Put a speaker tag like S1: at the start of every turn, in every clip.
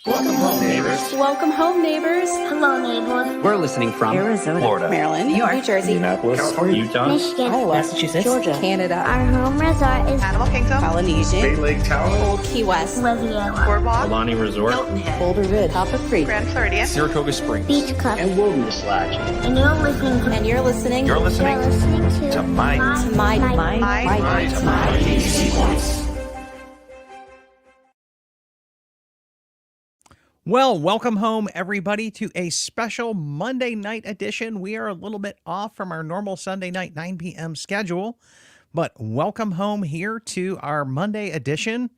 S1: Welcome home, neighbors.
S2: Welcome home, neighbors.
S3: Hello, neighbors.
S1: We're listening from
S4: Arizona,
S1: Florida,
S4: Maryland, New York,
S5: New Jersey,
S1: Indianapolis,
S5: California,
S1: Utah,
S3: Michigan,
S4: Iowa, Massachusetts,
S5: Georgia,
S4: Canada,
S3: our home resort is
S5: Animal Kingdom,
S4: Polynesia,
S5: Bay Lake Town,
S4: Old Key West,
S3: Riviera,
S5: Boardwalk,
S1: Alani Resort,
S5: Hilton Head,
S4: Boulder Ridge, Copper Creek,
S5: Grand Floridian,
S1: Saratoga Springs,
S3: Beach Club,
S6: and Wilderness Lodge.
S3: and you're listening to
S1: You're listening
S3: to
S1: my
S3: DVC Points.
S7: Well, welcome home, everybody, to a special Monday night edition. We are a little bit off from our normal Sunday night 9 p.m. schedule, but welcome home here to our Monday edition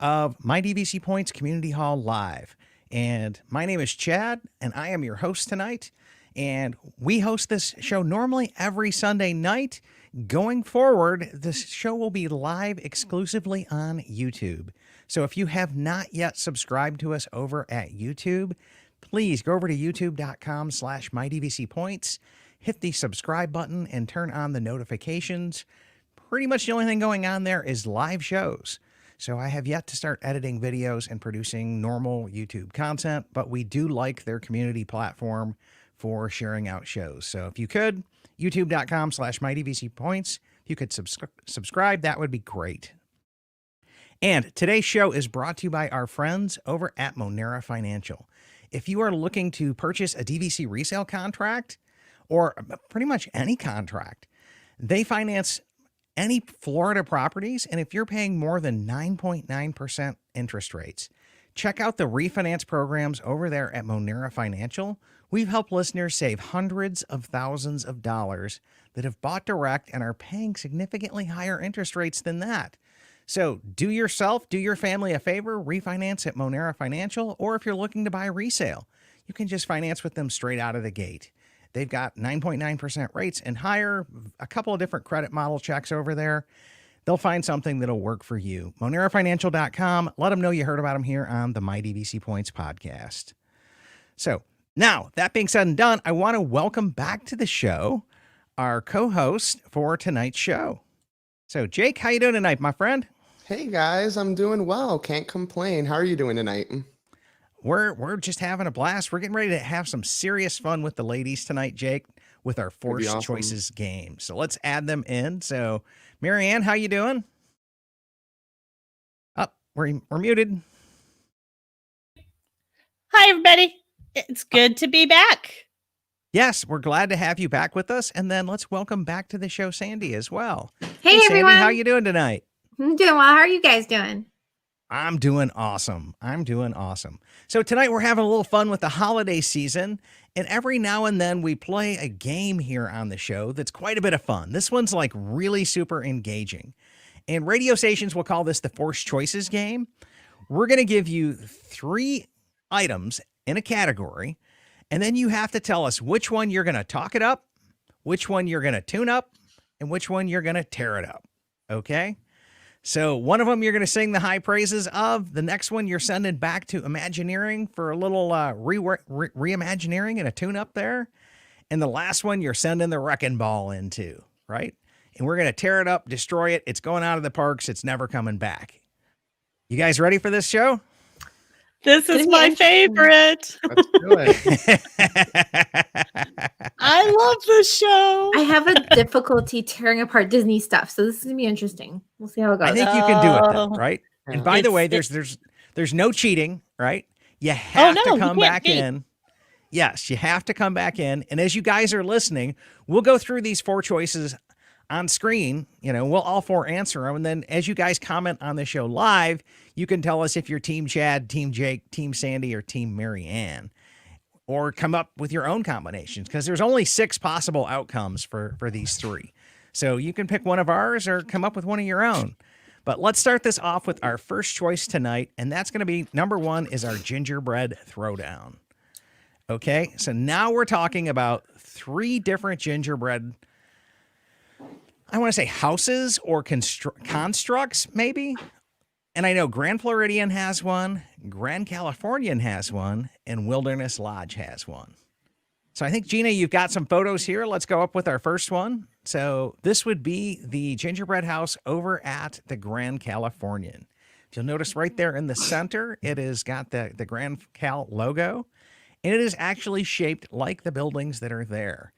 S7: of My DVC Points Community Hall Live. And my name is Chad, and I am your host tonight. And we host this show normally every Sunday night. Going forward, this show will be live exclusively on YouTube. So if you have not yet subscribed to us over at YouTube, please go over to youtube.com/mydvcpoints, hit the subscribe button and turn on the notifications. Pretty much the only thing going on there is live shows. So I have yet to start editing videos and producing normal YouTube content, but we do like their community platform for sharing out shows. So if you could, youtube.com/mydvcpoints, if you could subscribe, that would be great. And today's show is brought to you by our friends over at Monera Financial. If you are looking to purchase a DVC resale contract or pretty much any contract, they finance any Florida properties. And if you're paying more than 9.9% interest rates, check out the refinance programs over there at Monera Financial. We've helped listeners save hundreds of thousands of dollars that have bought direct and are paying significantly higher interest rates than that. So do yourself, do your family a favor, refinance at Monera Financial, or if you're looking to buy resale, you can just finance with them straight out of the gate. They've got 9.9% rates and higher, a couple of different credit model checks over there. They'll find something that'll work for you. MoneraFinancial.com. Let them know you heard about them here on the My DVC Points podcast. So now, that being said and done, I want to welcome back to the show our co-host for tonight's show. So Jake, how you doing tonight, my friend?
S8: Hey guys, I'm doing well. Can't complain. How are you doing tonight?
S7: We're just having a blast. We're getting ready to have some serious fun with the ladies tonight, Jake, with our Forced Choices game. So let's add them in. So, Marianne, how you doing? Oh, we're muted.
S9: Hi, everybody. It's good to be back.
S7: Yes, we're glad to have you back with us. And then let's welcome back to the show Sandy as well.
S10: Hey everyone.
S7: Sandy, how you doing tonight?
S10: I'm doing well. How are you guys doing?
S7: I'm doing awesome. So tonight we're having a little fun with the holiday season, and every now and then we play a game here on the show that's quite a bit of fun. This one's like really super engaging. And radio stations will call this the Forced Choices game. We're going to give you 3 items in a category, and then you have to tell us which one you're going to talk it up, which one you're going to tune up, and which one you're going to tear it up. Okay? So one of them you're going to sing the high praises of. The next one you're sending back to Imagineering for a little reimagineering and a tune-up there. And the last one you're sending the wrecking ball into, right? And we're going to tear it up, destroy it. It's going out of the parks. It's never coming back. You guys ready for this show?
S9: This is my favorite.
S8: Let's do it.
S9: I love this show.
S10: I have a difficulty tearing apart Disney stuff, so this is gonna be interesting. We'll see how it goes.
S7: I think you can do it though, right? And by the way, there's no cheating, right? You have to come back in. Yes, you have to come back in. And as you guys are listening, we'll go through these 4 choices on screen. You know, we'll all 4 answer them. And then as you guys comment on the show live, you can tell us if you're Team Chad, Team Jake, Team Sandy, or Team Mary Ann. Or come up with your own combinations, because there's only 6 possible outcomes for these 3. So you can pick one of ours or come up with one of your own. But let's start this off with our first choice tonight, and that's going to be number 1 is our Gingerbread Throwdown. Okay, so now we're talking about 3 different gingerbread, I want to say houses or constructs, maybe. And I know Grand Floridian has one, Grand Californian has one, and Wilderness Lodge has one. So I think, Gina, you've got some photos here. Let's go up with our first one. So this would be the gingerbread house over at the Grand Californian. If you'll notice right there in the center, it has got the Grand Cal logo, and it is actually shaped like the buildings that are there.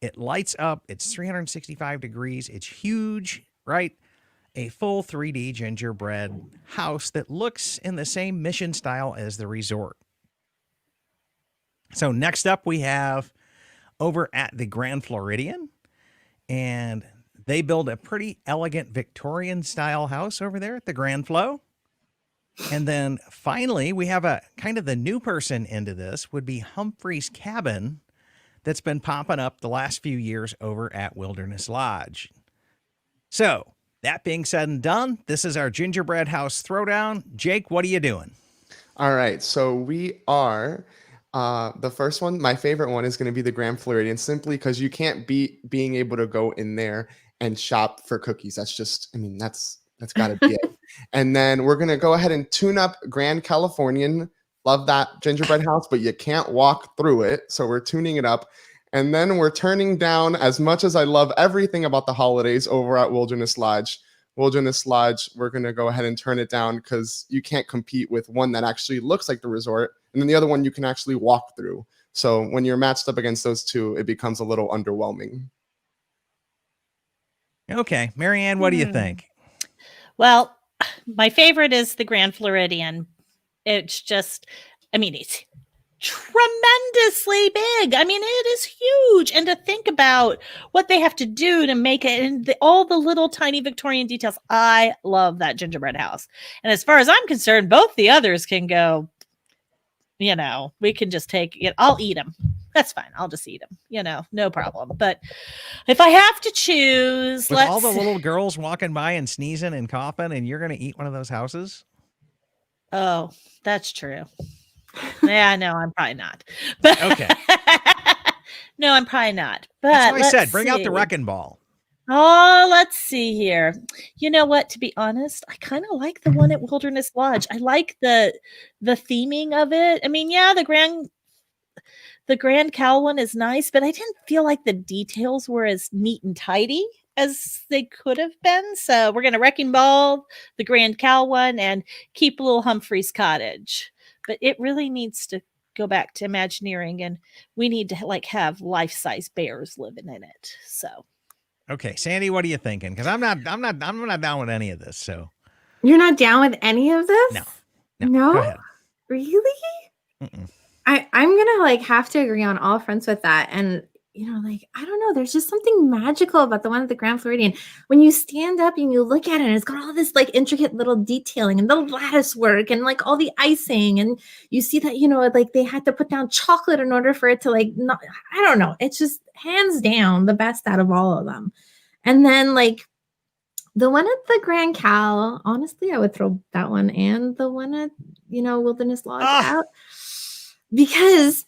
S7: It lights up. It's 365 degrees. It's huge, right? A full 3D gingerbread house that looks in the same mission style as the resort. So next up we have over at the Grand Floridian, and they build a pretty elegant Victorian style house over there at the Grand Flo. And then finally we have a kind of the new person into this would be Humphrey's Cabin, that's been popping up the last few years over at Wilderness Lodge. So, that being said and done, this is our Gingerbread House Throwdown. Jake, what are you doing?
S8: All right, so we are the first one. My favorite one is going to be the Grand Floridian, simply because you can't beat being able to go in there and shop for cookies. That's just, I mean, that's got to be it. And then we're going to go ahead and tune up Grand Californian. Love that gingerbread house, but you can't walk through it. So we're tuning it up. And then we're turning down, as much as I love everything about the holidays over at Wilderness Lodge. Wilderness Lodge, we're going to go ahead and turn it down because you can't compete with one that actually looks like the resort. And then the other one you can actually walk through. So when you're matched up against those two, it becomes a little underwhelming.
S7: Okay. Marianne, what do you think?
S9: Well, my favorite is the Grand Floridian. It's just, I mean, it's tremendously big. I mean, it is huge. And to think about what they have to do to make it, and all the little tiny Victorian details. I love that gingerbread house. And as far as I'm concerned, both the others can go, you know, we can just take it. I'll eat them. That's fine. I'll just eat them, you know, no problem. But if I have to choose,
S7: With all the little girls walking by and sneezing and coughing, and you're going to eat one of those houses?
S9: Oh, that's true. Yeah, no, I'm probably not. But
S7: Okay.
S9: No, I'm probably not. But
S7: That's what I said.
S9: let's
S7: Bring out the
S9: see.
S7: wrecking ball.
S9: Oh, let's see here. You know what? To be honest, I kind of like the one at Wilderness Lodge. I like the theming of it. I mean, yeah, the Grand Cal one is nice, but I didn't feel like the details were as neat and tidy as they could have been. So we're gonna wrecking ball the Grand Cal one and keep little Humphrey's Cottage. But it really needs to go back to Imagineering, and we need to like have life-size bears living in it. So
S7: Okay, Sandy, what are you thinking? Because I'm not down with any of this. So
S10: You're not down with any of this?
S7: No.
S10: No?
S7: Go ahead.
S10: Really?
S7: Mm-mm.
S10: I'm gonna like have to agree on all fronts with that. And you know, like, I don't know, there's just something magical about the one at the Grand Floridian. When you stand up and you look at it, and it's got all this like intricate little detailing and the lattice work and like all the icing, and you see that, you know, like they had to put down chocolate in order for it to like not, I don't know. It's just hands down the best out of all of them. And then like the one at the Grand Cal, honestly, I would throw that one and the one at, you know, Wilderness Lodge out because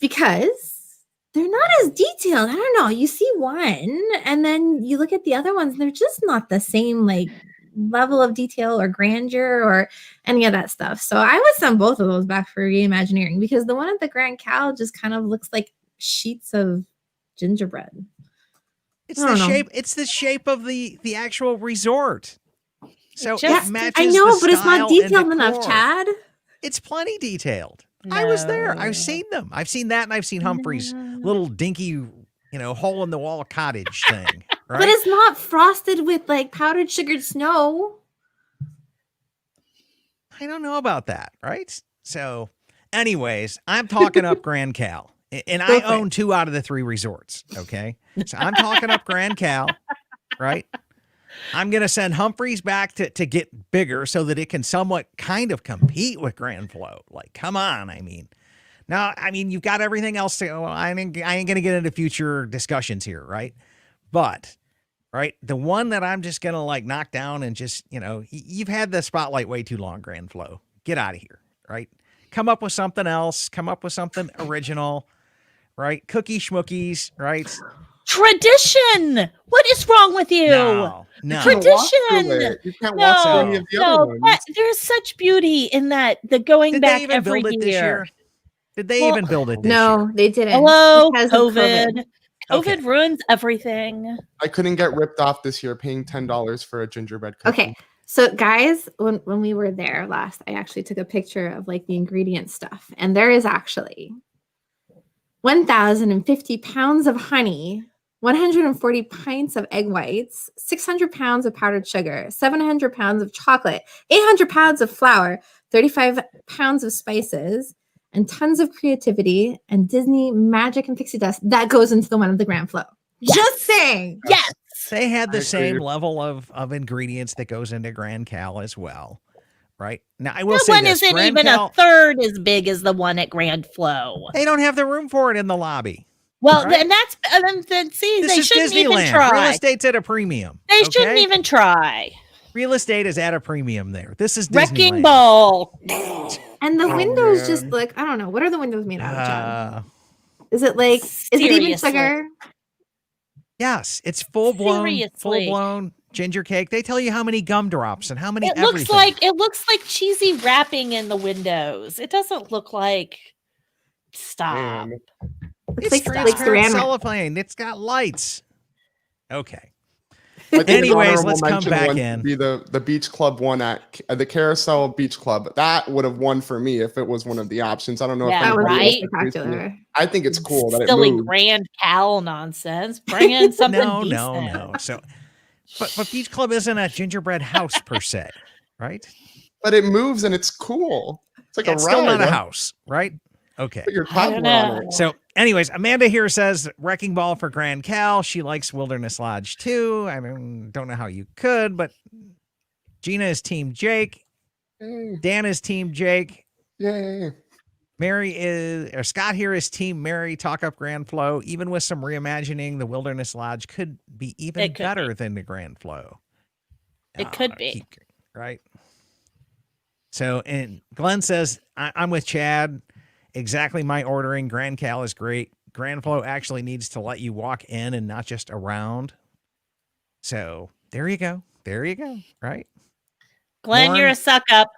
S10: they're not as detailed. I don't know. You see one and then you look at the other ones and they're just not the same like level of detail or grandeur or any of that stuff. So I would send both of those back for reimagineering because the one at the Grand Cal just kind of looks like sheets of gingerbread.
S7: It's the shape. It's the shape of the actual resort. So
S9: Just-
S7: it matches.
S10: I know,
S7: the
S10: but it's not
S7: style and
S10: detailed enough,
S7: decor.
S10: Chad.
S7: It's plenty detailed. I was there.
S9: No.
S7: I've seen them. I've seen that, and I've seen Humphrey's little dinky, you know, hole in the wall cottage thing. Right?
S10: But it's not frosted with like powdered sugared snow.
S7: I don't know about that, right? So, anyways, I'm talking up Grand Cal, and I own 2 out of the 3 resorts. Okay, so I'm talking up Grand Cal, right? I'm gonna send Humphreys back to get bigger so that it can somewhat kind of compete with Grand Flo. Like, come on, I mean. Now, I mean, you've got everything else to go. I ain't going to get into future discussions here, right? But, right, the one that I'm just going to, like, knock down and just, you know, you've had the spotlight way too long, Grand Flo. Get out of here, right? Come up with something else. Come up with something original, right? Cookie schmookies, right?
S9: Tradition. What is wrong with you?
S7: No.
S9: Tradition.
S8: You can't walk through any of the other ones.
S9: There's such beauty in that. The going
S7: Did
S9: back
S7: they even
S9: every
S7: build it this year? Did they
S9: Well,
S7: even build it this year?
S10: No, they didn't.
S9: Hello,
S10: because of
S9: COVID. COVID
S7: Okay.
S9: ruins everything.
S8: I couldn't get ripped off this year paying $10 for a gingerbread cookie.
S10: Okay, So guys, when we were there last, I actually took a picture of like the ingredient stuff, and there is actually 1,050 pounds of honey, 140 pints of egg whites, 600 pounds of powdered sugar, 700 pounds of chocolate, 800 pounds of flour, 35 pounds of spices, and tons of creativity and Disney magic and pixie dust that goes into the one of the Grand Flow.
S9: Yes.
S10: Just saying.
S9: Yes.
S7: They had the
S8: I
S7: same
S8: agree.
S7: level of ingredients that goes into Grand Cal as well, right? Now, I will
S9: That
S7: say
S9: one
S7: this,
S9: isn't
S7: Grand
S9: even
S7: Cal,
S9: a third as big as the one at Grand Flow.
S7: they don't have the room for it in the lobby.
S9: Well,
S7: Right.
S9: and that's then see,
S7: This
S9: they
S7: is
S9: shouldn't even
S7: Disneyland. Real
S9: try.
S7: estate's at a premium.
S9: They shouldn't
S7: okay?
S9: even try.
S7: Real estate is at a premium there. This is
S9: Wrecking
S7: Disneyland.
S9: Ball.
S10: And the
S8: Oh,
S10: windows just
S8: man.
S10: look, I don't know, what are the windows made out of, John?
S7: Uh,
S10: Is it like, is it even
S9: Seriously.
S10: sugar?
S7: yes, it's full
S9: Seriously.
S7: blown ginger cake. They tell you how many gumdrops and how many
S9: It
S7: everything.
S9: looks like cheesy wrapping in the windows. It doesn't look like stop.
S8: Man.
S10: Looks
S7: It's
S10: like
S7: transparent
S10: ceramic.
S7: cellophane. It's got lights. Okay.
S8: I think an
S7: Anyways,
S8: honorable
S7: let's come
S8: mention
S7: back
S8: one
S7: in.
S8: would be the beach club one at the Carousel Beach Club. That would have won for me if it was one of the options. I don't know
S9: Yeah,
S8: if
S10: That was
S8: anybody
S9: right?
S8: else agrees with me.
S10: spectacular.
S8: I think it's cool that it
S9: Silly
S8: moved.
S9: Grand Cal nonsense. Bring in something
S7: No.
S9: decent.
S7: So, but Beach Club isn't a gingerbread house per se, right?
S8: But it moves and it's cool. It's like
S7: It's
S8: a
S7: still
S8: ride.
S7: not a
S8: huh?
S7: house, right? Okay.
S8: Put your
S9: I don't
S8: toddler on
S9: know.
S8: it.
S7: So, anyways, Amanda here says Wrecking Ball for Grand Cal. She likes Wilderness Lodge too. I mean, don't know how you could, but Gina is Team Jake.
S8: Yay.
S7: Dan is Team Jake.
S8: Yay.
S7: Scott here is Team Mary. Talk up Grand Flow. Even with some reimagining, the Wilderness Lodge could be even
S9: It could
S7: better
S9: be.
S7: than the Grand Flow.
S9: It could be.
S7: Right. So, and Glenn says, I'm with Chad. Exactly my ordering. Grand Cal is great. Grand Flow actually needs to let you walk in and not just around. So there you go. There you go. Right.
S9: Glenn,
S7: Lauren-
S9: you're a suck up.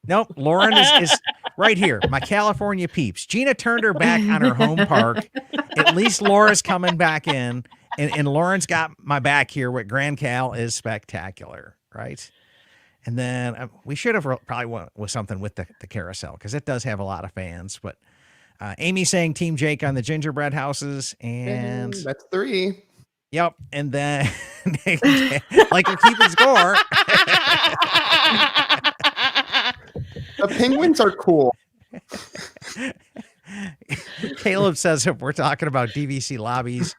S7: Nope. Lauren is right here. My California peeps. Gina turned her back on her home park. At least Laura's coming back in. And Lauren's got my back here. What Grand Cal is spectacular. Right. And then we should have probably went with something with the carousel because it does have a lot of fans. But Amy saying Team Jake on the gingerbread houses. And
S8: That's 3.
S7: yep. And then like you're keeping score.
S8: The penguins are cool.
S7: Caleb says if we're talking about DVC lobbies,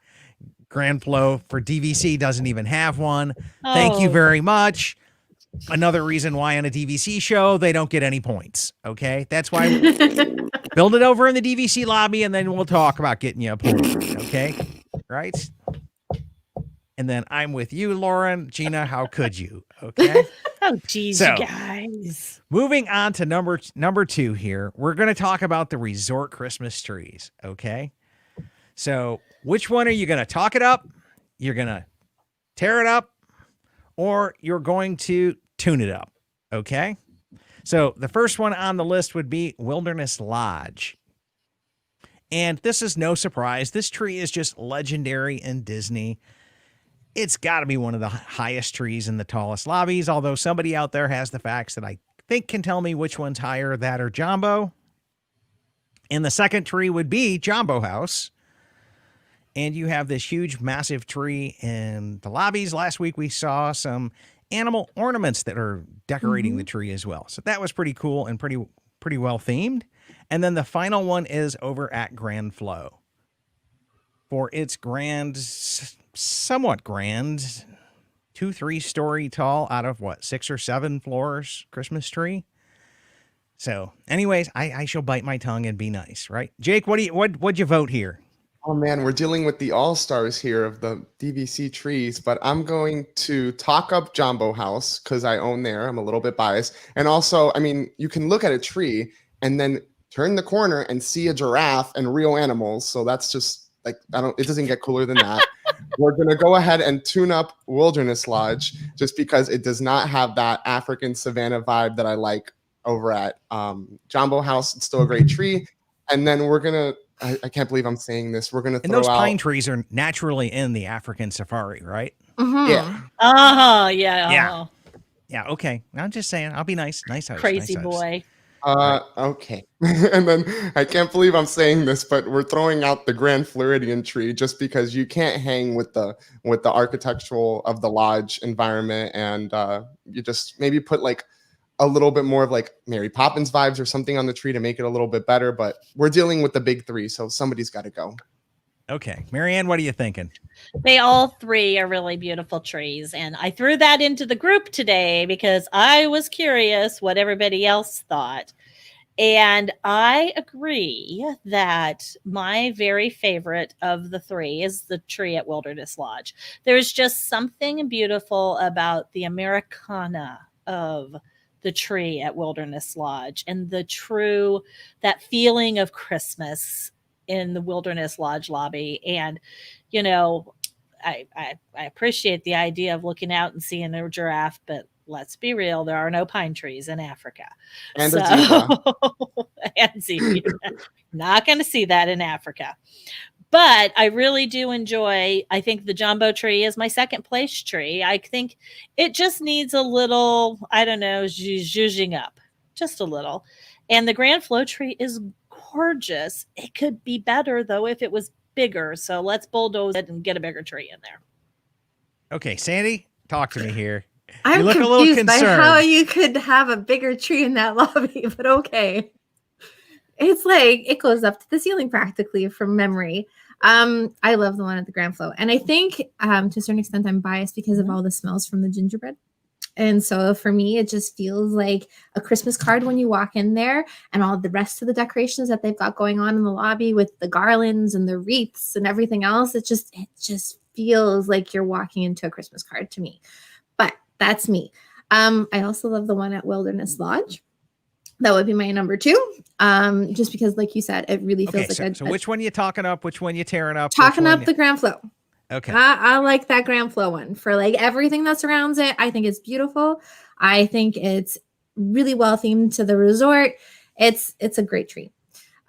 S7: Grand Flow for DVC doesn't even have one. Thank you
S9: Oh.
S7: very much. Another reason why on a DVC show they don't get any points. Okay, that's why build it over in the DVC lobby, and then we'll talk about getting you a point. Okay, right? And then I'm with you, Lauren. Gina, how could you? Okay.
S9: Oh, geez,
S7: So-
S9: you guys.
S7: Moving on to number 2 here, we're going to talk about the resort Christmas trees. Okay. So which one are you going to talk it up? You're going to tear it up, or you're going to tune it up. Okay. So the first one on the list would be Wilderness Lodge. And this is no surprise. This tree is just legendary in Disney. It's got to be one of the highest trees in the tallest lobbies, although somebody out there has the facts that I think can tell me which one's higher, that or Jumbo. And the second tree would be Jumbo House. And you have this huge, massive tree in the lobbies. Last week, we saw some animal ornaments that are decorating the tree as well. So that was pretty cool and pretty well themed. And then the final one is over at Grand Flow for its somewhat grand 2-3 story tall out of 6 or 7 floors Christmas tree. So anyways, I shall bite my tongue and be nice, right? Jake, what'd you vote here?
S8: Oh man, we're dealing with the all-stars here of the DVC trees, but I'm going to talk up Jumbo House because I own there. I'm a little bit biased. And also, I mean, you can look at a tree and then turn the corner and see a giraffe and real animals. So that's just like, it doesn't get cooler than that. We're going to go ahead and tune up Wilderness Lodge just because it does not have that African savanna vibe that I like over at Jumbo House. It's still a great tree. And then we're going to, I can't believe I'm saying this. We're going to
S7: And
S8: throw
S7: those
S8: out.
S7: pine trees are naturally in the African safari, right?
S10: Mhm.
S8: Yeah.
S9: Oh, yeah.
S7: Yeah.
S9: Oh.
S7: Yeah, okay. I'm just saying. I'll be nice. Nice host.
S9: Crazy
S7: nice host.
S9: boy.
S8: Okay. And then I can't believe I'm saying this, but we're throwing out the Grand Floridian tree just because you can't hang with the architectural of the lodge environment, and you just maybe put like a little bit more of like Mary Poppins vibes or something on the tree to make it a little bit better. But we're dealing with the big three, so somebody's got to go.
S7: Okay. Marianne, what are you thinking?
S9: They all three are really beautiful trees. And I threw that into the group today because I was curious what everybody else thought. And I agree that my very favorite of the three is the tree at Wilderness Lodge. There's just something beautiful about the Americana of the tree at Wilderness Lodge and that feeling of Christmas in the Wilderness Lodge lobby. And, you know, I appreciate the idea of looking out and seeing a giraffe, but let's be real, there are no pine trees in Africa.
S8: And a zebra.
S9: And zebra. Not going to see that in Africa. But I really do enjoy, I think the jumbo tree is my second place tree. I think it just needs a little, I don't know, zhuzhing up, just a little. And the Grand Flow tree is gorgeous. It could be better, though, if it was bigger. So let's bulldoze it and get a bigger tree in there.
S7: Okay, Sandy, talk to me here.
S10: I'm
S7: You look a little
S10: confused by
S7: concerned.
S10: how you could have a bigger tree in that lobby, but okay. It's like it goes up to the ceiling practically from memory. I love the one at the Grand Flow. And I think to a certain extent I'm biased because of all the smells from the gingerbread. And so for me, it just feels like a Christmas card when you walk in there, and all the rest of the decorations that they've got going on in the lobby with the garlands and the wreaths and everything else. It just feels like you're walking into a Christmas card to me. But that's me. I also love the one at Wilderness Lodge. That would be my number 2. Just because, like you said, it really feels like
S7: so which one you talking up? Which one you tearing up?
S10: Talking up the Grand Flow.
S7: Okay.
S10: I like that Grand Flow one for like everything that surrounds it. I think it's beautiful. I think it's really well themed to the resort. It's a great treat.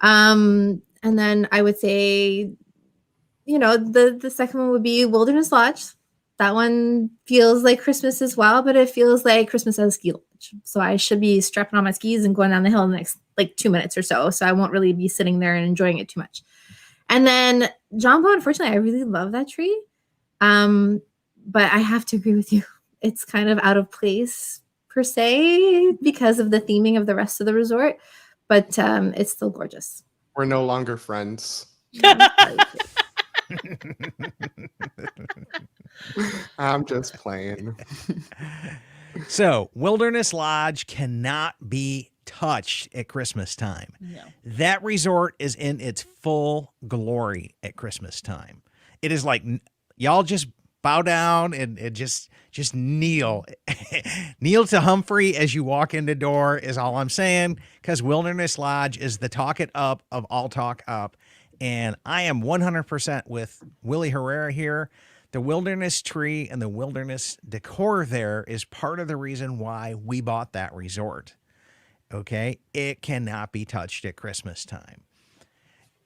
S10: And then I would say, the second one would be Wilderness Lodge. That one feels like Christmas as well, but it feels like Christmas at a ski lodge. So I should be strapping on my skis and going down the hill in the next like 2 minutes or so. So I won't really be sitting there and enjoying it too much. And then Jumbo, unfortunately, I really love that tree. But I have to agree with you. It's kind of out of place per se because of the theming of the rest of the resort. But it's still gorgeous.
S8: We're no longer friends. I'm just playing.
S7: So, Wilderness Lodge cannot be touched at Christmas time.
S9: No.
S7: That resort is in its full glory at Christmas time. It is like y'all just bow down and just kneel. Kneel to Humphrey as you walk in the door is all I'm saying, because Wilderness Lodge is the talk it up of all talk up. And I am 100% with Willie Herrera here. The wilderness tree and the wilderness decor there is part of the reason why we bought that resort. Okay? It cannot be touched at Christmas time.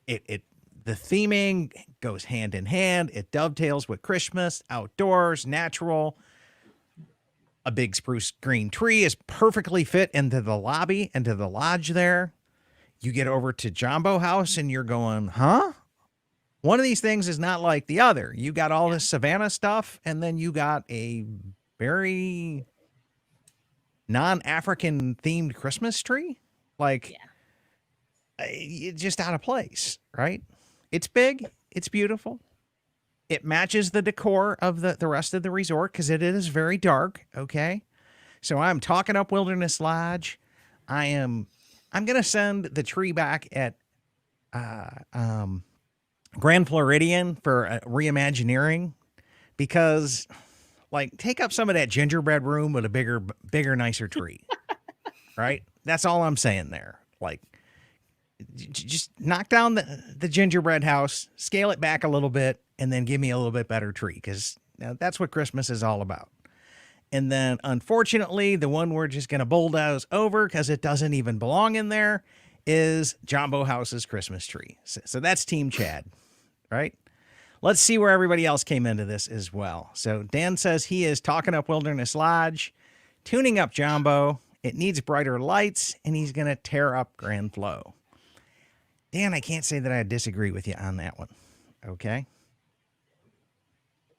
S7: The theming goes hand in hand. It dovetails with Christmas, outdoors, natural. A big spruce green tree is perfectly fit into the lobby, into the lodge there. You get over to Jumbo House and you're going, huh? One of these things is not like the other. You got all this Savannah stuff, and then you got a very non-African themed Christmas tree. Like, it's just out of place, right? It's big. It's beautiful. It matches the decor of the rest of the resort because it is very dark, okay? So I'm talking up Wilderness Lodge. I'm going to send the tree back at Grand Floridian for Reimagineering because, like, take up some of that gingerbread room with a bigger, nicer tree, right? That's all I'm saying there. Like, just knock down the gingerbread house, scale it back a little bit, and then give me a little bit better tree because that's what Christmas is all about. And then, unfortunately, the one we're just going to bulldoze over because it doesn't even belong in there is Jumbo House's Christmas tree. So that's Team Chad, right? Let's see where everybody else came into this as well. So Dan says he is talking up Wilderness Lodge. tuning up Jumbo. It needs brighter lights, and he's going to tear up Grand Flow. Dan, I can't say that I disagree with you on that one. Okay.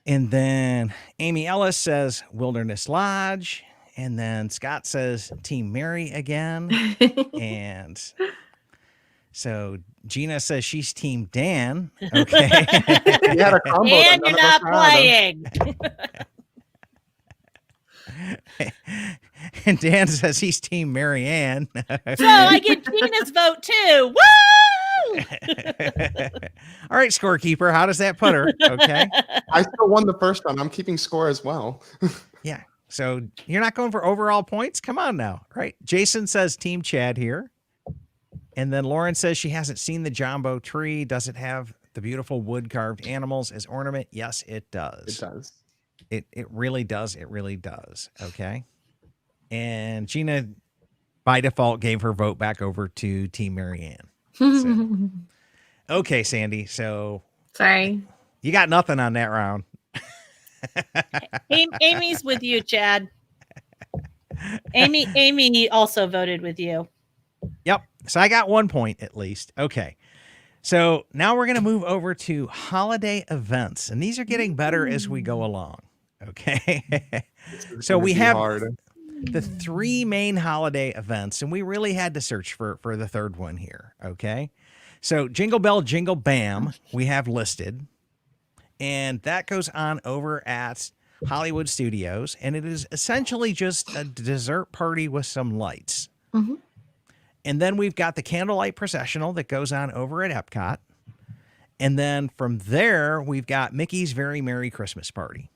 S7: And then Amy Ellis says Wilderness Lodge. And then Scott says Team Mary again. And so Gina says she's Team Dan. Okay.
S8: We had a combo that
S9: And
S8: none
S9: you're
S8: of us
S9: not
S8: had.
S9: playing.
S7: And Dan says he's Team Mary Ann.
S9: So I get Gina's vote too. Woo!
S7: All right, scorekeeper, how does that put her? Okay.
S8: I still won the first round. I'm keeping score as well.
S7: Yeah. So you're not going for overall points? Come on now. Right. Jason says Team Chad here. And then Lauren says she hasn't seen the Jumbo tree. Does it have the beautiful wood carved animals as ornament? Yes, it does.
S8: It does.
S7: It really does. It really does. Okay. And Gina, by default, gave her vote back over to Team Marianne. So, okay, Sandy. So
S10: Sorry.
S7: you got nothing on that round.
S9: Amy's with you, Chad. Amy also voted with you.
S7: Yep. So I got 1 point at least. Okay. So now we're going to move over to holiday events. And these are getting better as we go along. Okay. So we have the 3 main holiday events, and we really had to search for the third one here. Okay. So Jingle Bell, Jingle Bam, we have listed. And that goes on over at Hollywood Studios. And it is essentially just a dessert party with some lights.
S10: Mm-hmm.
S7: And then we've got the candlelight processional that goes on over at Epcot. And then from there, we've got Mickey's Very Merry Christmas Party.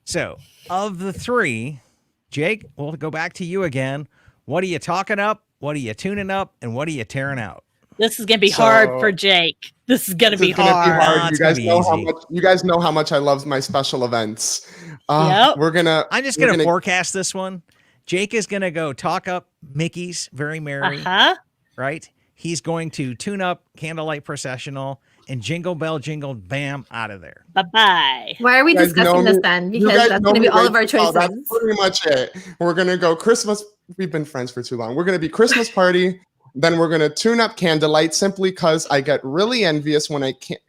S7: So of the 3, Jake, we'll go back to you again. What are you talking up? What are you tuning up? And what are you tearing out?
S9: This is going to be hard for Jake. This is going to be hard.
S8: You guys know how much I love my special events.
S9: Yep.
S8: I'm
S7: just going to forecast this one. Jake is going to go talk up Mickey's Very Merry, right? He's going to tune up Candlelight Processional and Jingle Bell, Jingle Bam out of there.
S9: Bye-bye.
S10: Why are we discussing this then? Because that's going to be all of our choices.
S8: That's pretty much it. We're going to go Christmas. We've been friends for too long. We're going to be Christmas party. Then we're going to tune up Candlelight simply because I get really envious when I can't.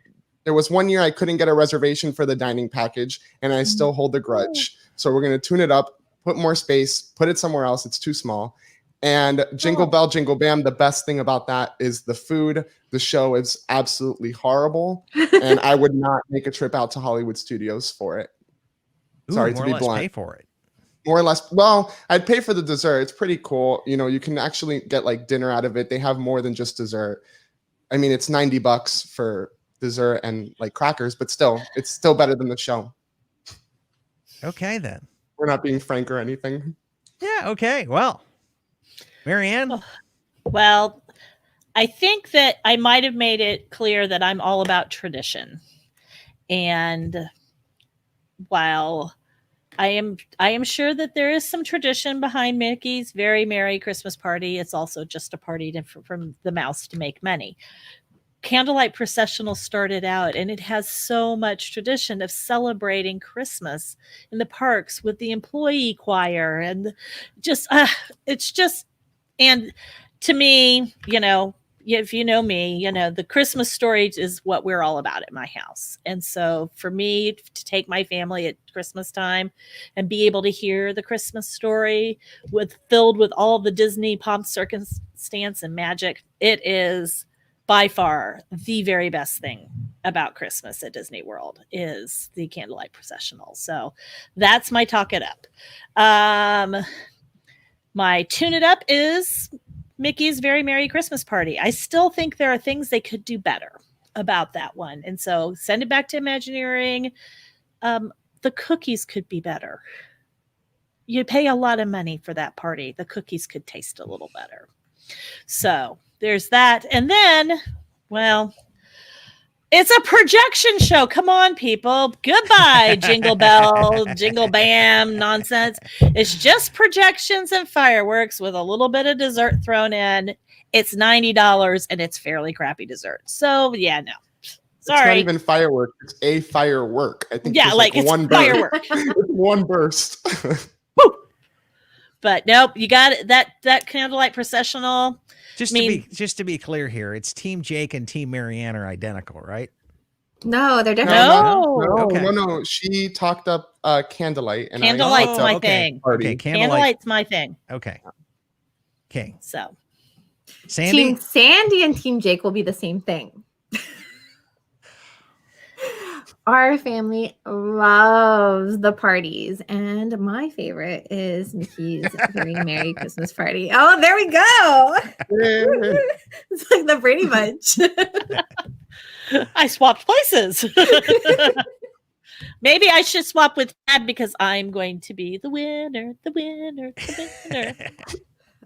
S8: There was one year I couldn't get a reservation for the dining package, and I still hold the grudge. So we're going to tune it up, put more space, put it somewhere else. It's too small. And Jingle Bell, Jingle Bam, the best thing about that is the food. The show is absolutely horrible, and I would not make a trip out to Hollywood Studios for it. Sorry to be blunt.
S7: Pay for it.
S8: More or less. Well, I'd pay for the dessert. It's pretty cool. You know, you can actually get like dinner out of it. They have more than just dessert. I mean, it's $90 for dessert and like crackers, but still, it's still better than the show.
S7: Okay, then.
S8: We're not being frank or anything.
S7: Yeah, okay. Well, Marianne?
S9: Well, I think that I might have made it clear that I'm all about tradition. And while I am sure that there is some tradition behind Mickey's Very Merry Christmas Party, it's also just a party from the mouse to make money. Candlelight Processional started out, and it has so much tradition of celebrating Christmas in the parks with the employee choir, and just it's just, and to me, you know, if you know me, you know, the Christmas story is what we're all about at my house. And so for me to take my family at Christmas time and be able to hear the Christmas story filled with all the Disney pomp, circumstance, and magic, it is by far the very best thing about Christmas at Disney World is the Candlelight Processional. So that's my talk it up. My tune it up is Mickey's Very Merry Christmas Party. I still think there are things they could do better about that one. And so send it back to Imagineering. The cookies could be better. You pay a lot of money for that party. The cookies could taste a little better. So there's that. And then, well, it's a projection show. Come on, people. Goodbye, Jingle Bell, Jingle Bam nonsense. It's just projections and fireworks with a little bit of dessert thrown in. It's $90 and it's fairly crappy dessert. So, yeah, no. Sorry.
S8: It's not even fireworks. It's a firework. I think
S9: yeah, like it's
S8: one
S9: firework.
S8: It's one burst.
S9: But nope, you got it. That candlelight processional.
S7: Just to be clear here, it's Team Jake and Team Marianne are identical, right?
S10: No, they're different.
S9: No.
S7: Okay.
S8: No. She talked up candlelight, and
S9: Candlelight's
S8: I
S9: my
S8: talked up
S9: thing.
S8: party.
S7: Okay,
S9: Candlelight's my thing.
S7: Okay. Okay.
S9: So
S7: Sandy?
S10: Team Sandy and Team Jake will be the same thing. Our family loves the parties, and my favorite is Mickey's Very Merry Christmas Party. Oh, there we go. It's like the Brady Bunch.
S9: I swapped places. Maybe I should swap with Dad because I'm going to be the winner.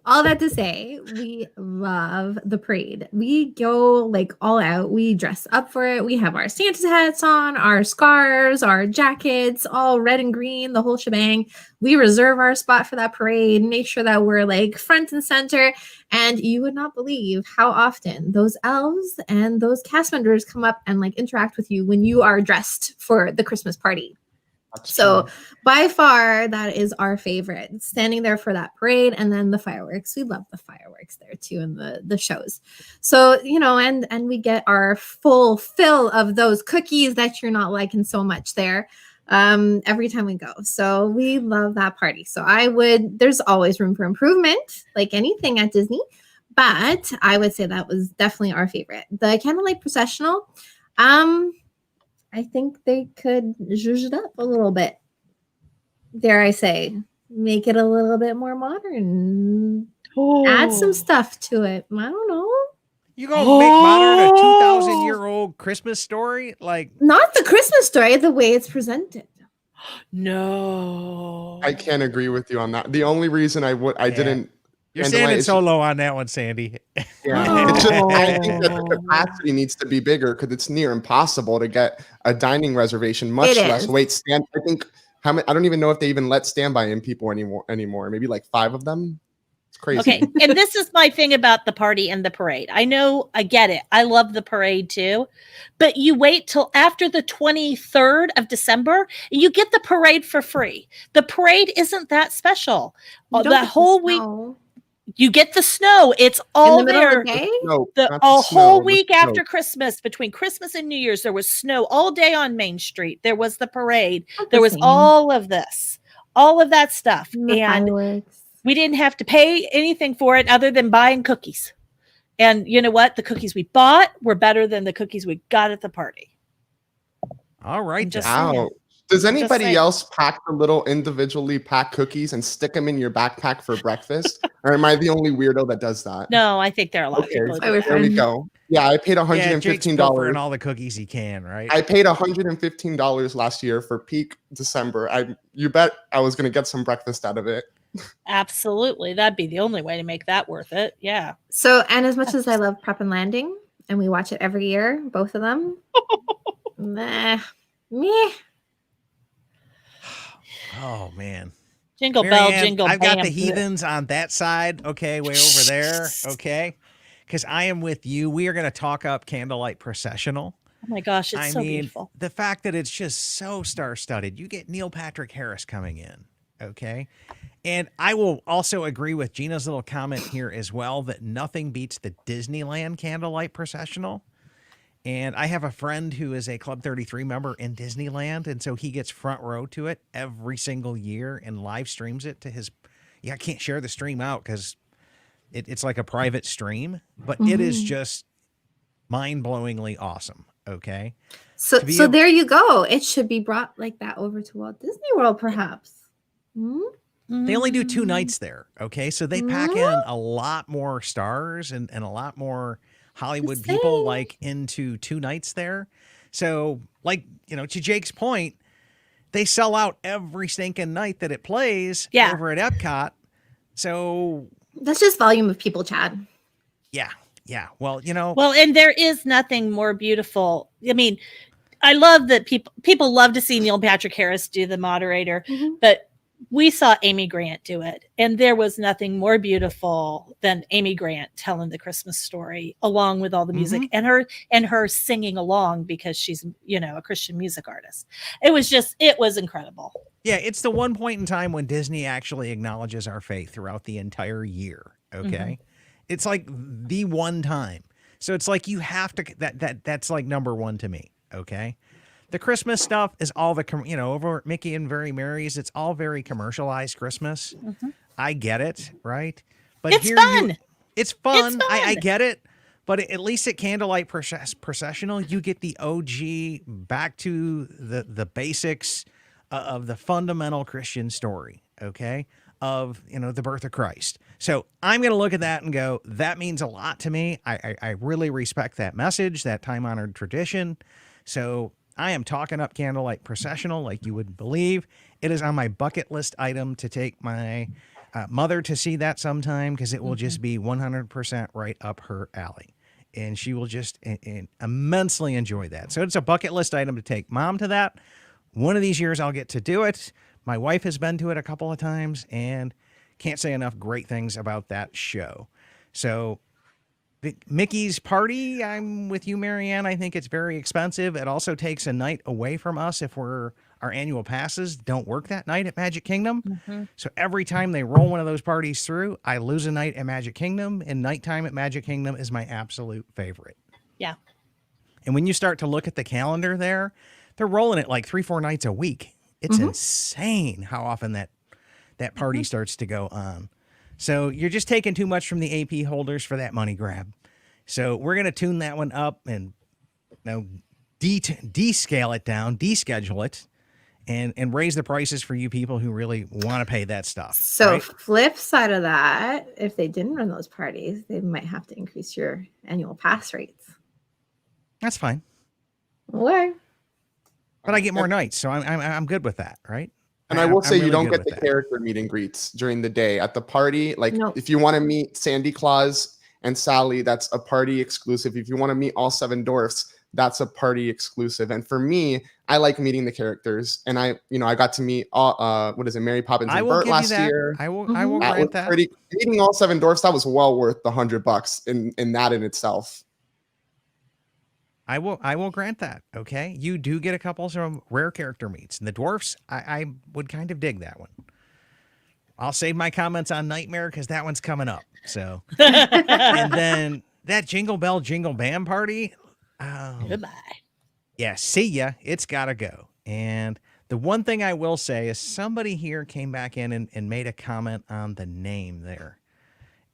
S10: All that to say, we love the parade. We go like all out. We dress up for it. We have our Santa hats on, our scarves, our jackets, all red and green, the whole shebang. We reserve our spot for that parade, make sure that we're like front and center. And you would not believe how often those elves and those cast members come up and like interact with you when you are dressed for the Christmas party. So by far, that is our favorite, standing there for that parade. And then the fireworks. We love the fireworks there too, and the shows. So, and we get our full fill of those cookies that you're not liking so much there every time we go. So we love that party. So there's always room for improvement, like anything at Disney. But I would say that was definitely our favorite. The candlelight processional, I think they could zhuzh it up a little bit. Dare I say, make it a little bit more modern. Add some stuff to it. I don't know.
S7: You gonna make modern a 2,000-year-old Christmas story? Like,
S10: not the Christmas story, the way it's presented.
S9: No.
S8: I can't agree with you on that. The only reason I didn't.
S7: You're
S8: candlelight
S7: standing
S8: is-
S7: solo on that one, Sandy.
S8: Yeah. It's just, I think that the capacity needs to be bigger because it's near impossible to get a dining reservation, much
S10: It
S8: less
S10: is.
S8: wait stand. I think how many? I don't even know if they even let standby in people anymore. Maybe like 5 of them. It's crazy.
S9: Okay, and this is my thing about the party and the parade. I know, I get it. I love the parade too, but you wait till after the 23rd of December, and you get the parade for free. The parade isn't that special.
S10: You don't
S9: That
S10: get
S9: whole
S10: the
S9: week,
S10: snow
S9: you get the snow. It's
S10: in
S9: all
S10: the middle
S9: there.
S10: of the day.
S8: No,
S9: The
S8: not the
S9: a
S8: snow,
S9: whole
S8: the
S9: week
S8: snow.
S9: after Christmas, between Christmas and New Year's, there was snow all day on Main Street. There was the parade.
S10: Not the
S9: There was
S10: same.
S9: all of this, all of that stuff,
S10: And the
S9: and
S10: fireworks.
S9: we didn't have to pay anything for it other than buying cookies. And you know what? The cookies we bought were better than the cookies we got at the party.
S7: All right.
S9: I'm just
S7: then.
S9: saying.
S8: Wow. Does anybody
S9: saying.
S8: else pack the little individually packed cookies and stick them in your backpack for breakfast? Or am I the only weirdo that does that?
S9: No, I think there are a lot
S8: Okay,
S9: of people.
S10: Why
S9: Who
S10: we're
S9: do that.
S8: There we
S10: friends.
S8: go. Yeah, I paid
S7: Yeah, Jake's pilfering
S8: $115.
S7: all the cookies he can, right?
S8: I paid $115 last year for peak December. You bet I was gonna get some breakfast out of it.
S9: Absolutely, that'd be the only way to make that worth it. Yeah.
S10: So, and as much as I love Prep and Landing, and we watch it every year, both of them, meh.
S7: Oh man.
S9: Jingle bell,
S7: Marianne,
S9: jingle
S7: I've got
S9: bam.
S7: the heathens on that side, okay, way over there, okay? Because I am with you. We are going to talk up Candlelight Processional.
S9: Oh my gosh, it's
S7: I
S9: so
S7: mean,
S9: beautiful.
S7: the fact that it's just so star-studded. You get Neil Patrick Harris coming in, okay? And I will also agree with Gina's little comment here as well that nothing beats the Disneyland Candlelight Processional. And I have a friend who is a Club 33 member in Disneyland, and so he gets front row to it every single year and live streams it to his. Yeah, I can't share the stream out because it's like a private stream, but it is just mind-blowingly awesome. Okay,
S10: So,
S7: To be
S10: so
S7: able-
S10: there you go. It should be brought like that over to Walt Disney World, perhaps.
S7: they only do 2 nights there. Okay, so they pack in a lot more stars and a lot more Hollywood
S10: Just
S7: people
S10: saying.
S7: like into 2 nights there. So, like, to Jake's point, they sell out every stinking night that it plays
S9: Yeah.
S7: over at Epcot. So,
S10: That's just volume of people, Chad.
S7: yeah. Well,
S9: Well, and there is nothing more beautiful. I mean, I love that people love to see Neil Patrick Harris do the moderator, but we saw Amy Grant do it, and there was nothing more beautiful than Amy Grant telling the Christmas story along with all the music and her singing along because she's a Christian music artist. It was incredible.
S7: Yeah, it's the one point in time when Disney actually acknowledges our faith throughout the entire year. Okay, it's like the one time. So it's like you have to that's like number one to me. Okay, the Christmas stuff is all the over at Mickey and Very Merry's. It's all very commercialized Christmas. I get it, right? But
S9: It's
S7: here
S9: fun.
S7: it's fun.
S9: It's
S7: I
S9: fun.
S7: get it. But at least at Candlelight Processional, you get the OG back to the basics of the fundamental Christian story, okay, of the birth of Christ. So I'm going to look at that and go, that means a lot to me. I really respect that message, that time-honored tradition. So I am talking up Candlelight Processional like you wouldn't believe. It is on my bucket list item to take my mother to see that sometime, because it will just be 100% right up her alley. And she will just immensely enjoy that. So it's a bucket list item to take Mom to that. One of these years I'll get to do it. My wife has been to it a couple of times and can't say enough great things about that show. So Mickey's Party, I'm with you, Marianne. I think it's very expensive. It also takes a night away from us if our annual passes don't work that night at Magic Kingdom. So every time they roll one of those parties through, I lose a night at Magic Kingdom, and nighttime at Magic Kingdom is my absolute favorite.
S9: Yeah.
S7: And when you start to look at the calendar there, they're rolling it like 3-4 nights a week. It's insane how often that party starts to go on. So you're just taking too much from the AP holders for that money grab. So we're going to tune that one up and descale it down, deschedule it, and raise the prices for you people who really want to pay that stuff.
S10: So
S7: right?
S10: flip side of that, if they didn't run those parties, they might have to increase your annual pass rates.
S7: That's fine.
S10: Okay.
S7: But I get more nights, so I'm good with that, right?
S8: And I will say,
S7: I'm
S8: you
S7: really
S8: don't
S7: good
S8: get
S7: with
S8: the
S7: that.
S8: character meet and greets during the day at the party. Like
S10: No.
S8: if you want to meet Sandy Claus and Sally, that's a party exclusive. If you want to meet all 7 dwarfs, that's a party exclusive. And for me, I like meeting the characters. And I got to meet all, Mary Poppins
S7: I
S8: and
S7: will
S8: Bert
S7: give you
S8: last
S7: that.
S8: year.
S7: I will
S8: That was
S7: grant that.
S8: pretty. Meeting all 7 dwarfs, that was well worth the $100 in that in itself.
S7: I will grant that. Okay, you do get a couple of rare character meets, and the dwarfs, I would kind of dig that one. I'll save my comments on Nightmare because that one's coming up. So, and then that Jingle Bell Jingle Bam party.
S9: Goodbye.
S7: Yeah, see ya. It's gotta go. And the one thing I will say is somebody here came back in and made a comment on the name there.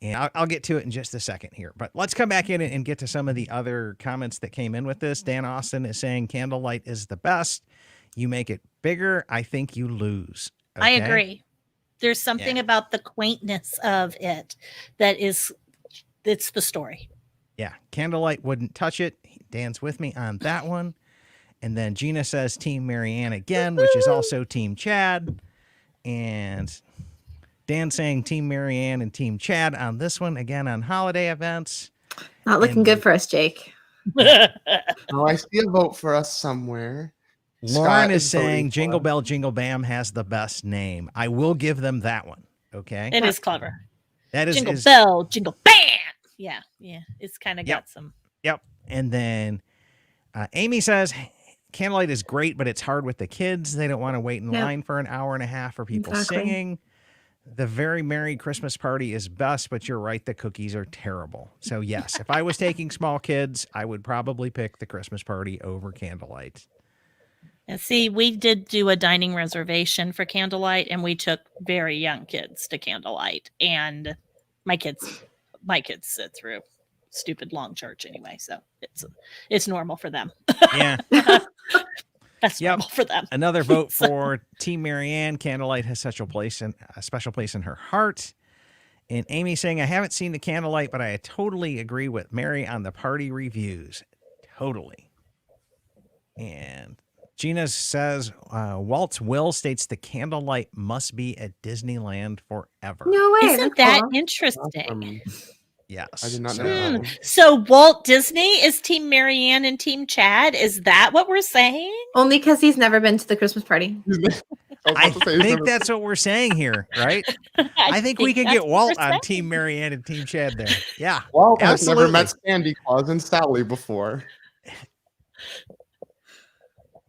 S7: And I'll get to it in just a second here. But let's come back in and get to some of the other comments that came in with this. Dan Austin is saying Candlelight is the best. You make it bigger, I think you lose.
S9: I
S7: Okay?
S9: agree. There's something about the quaintness of it it's the story.
S7: Yeah, Candlelight wouldn't touch it. Dan's with me on that one. And then Gina says Team Marianne again, which is also Team Chad. And Dan saying Team Marianne and Team Chad on this one, again on holiday events.
S10: Not looking
S7: And
S10: good for us, Jake.
S8: Oh, I see a vote for us somewhere.
S7: Lauren
S8: Scott
S7: is saying
S8: voting for
S7: Jingle
S8: us.
S7: Bell Jingle Bam has the best name. I will give them that one. Okay.
S9: It is clever.
S7: That is
S9: Jingle
S7: is-
S9: bell, jingle bam. Yeah. It's kind of
S7: Yep.
S9: got some.
S7: Yep. And then Amy says Candlelight is great, but it's hard with the kids. They don't want to wait in
S10: Yep.
S7: line for an hour and a half for people
S10: Exactly.
S7: singing. The Very Merry Christmas Party is best, but you're right, the cookies are terrible. So yes, if I was taking small kids, I would probably pick the Christmas Party over Candlelight.
S9: And see, we did do a dining reservation for Candlelight, and we took very young kids to Candlelight, and my kids sit through stupid long church anyway, so it's normal for them.
S7: Yeah.
S9: That's
S7: Yep.
S9: normal for them.
S7: Another vote for Team Marianne. Candlelight has such a special place in her heart. And Amy saying, I haven't seen the Candlelight, but I totally agree with Mary on the party reviews. Totally. And Gina says, Walt's will states the Candlelight must be at Disneyland forever.
S10: No way.
S9: Isn't
S10: that's
S9: that
S10: cool.
S9: interesting?
S7: Yes.
S8: I did not know
S7: So-
S8: that.
S9: So Walt Disney is Team Marianne and Team Chad. Is that what we're saying?
S10: Only because he's never been to the Christmas party.
S7: I think that's what we're saying here, right? I think we could
S9: that's
S7: get
S9: what
S7: Walt
S9: we're
S7: on
S9: saying.
S7: Team Marianne and Team Chad there. Yeah.
S8: Walt has never
S7: Absolutely.
S8: met Sandy Claus and Sally before.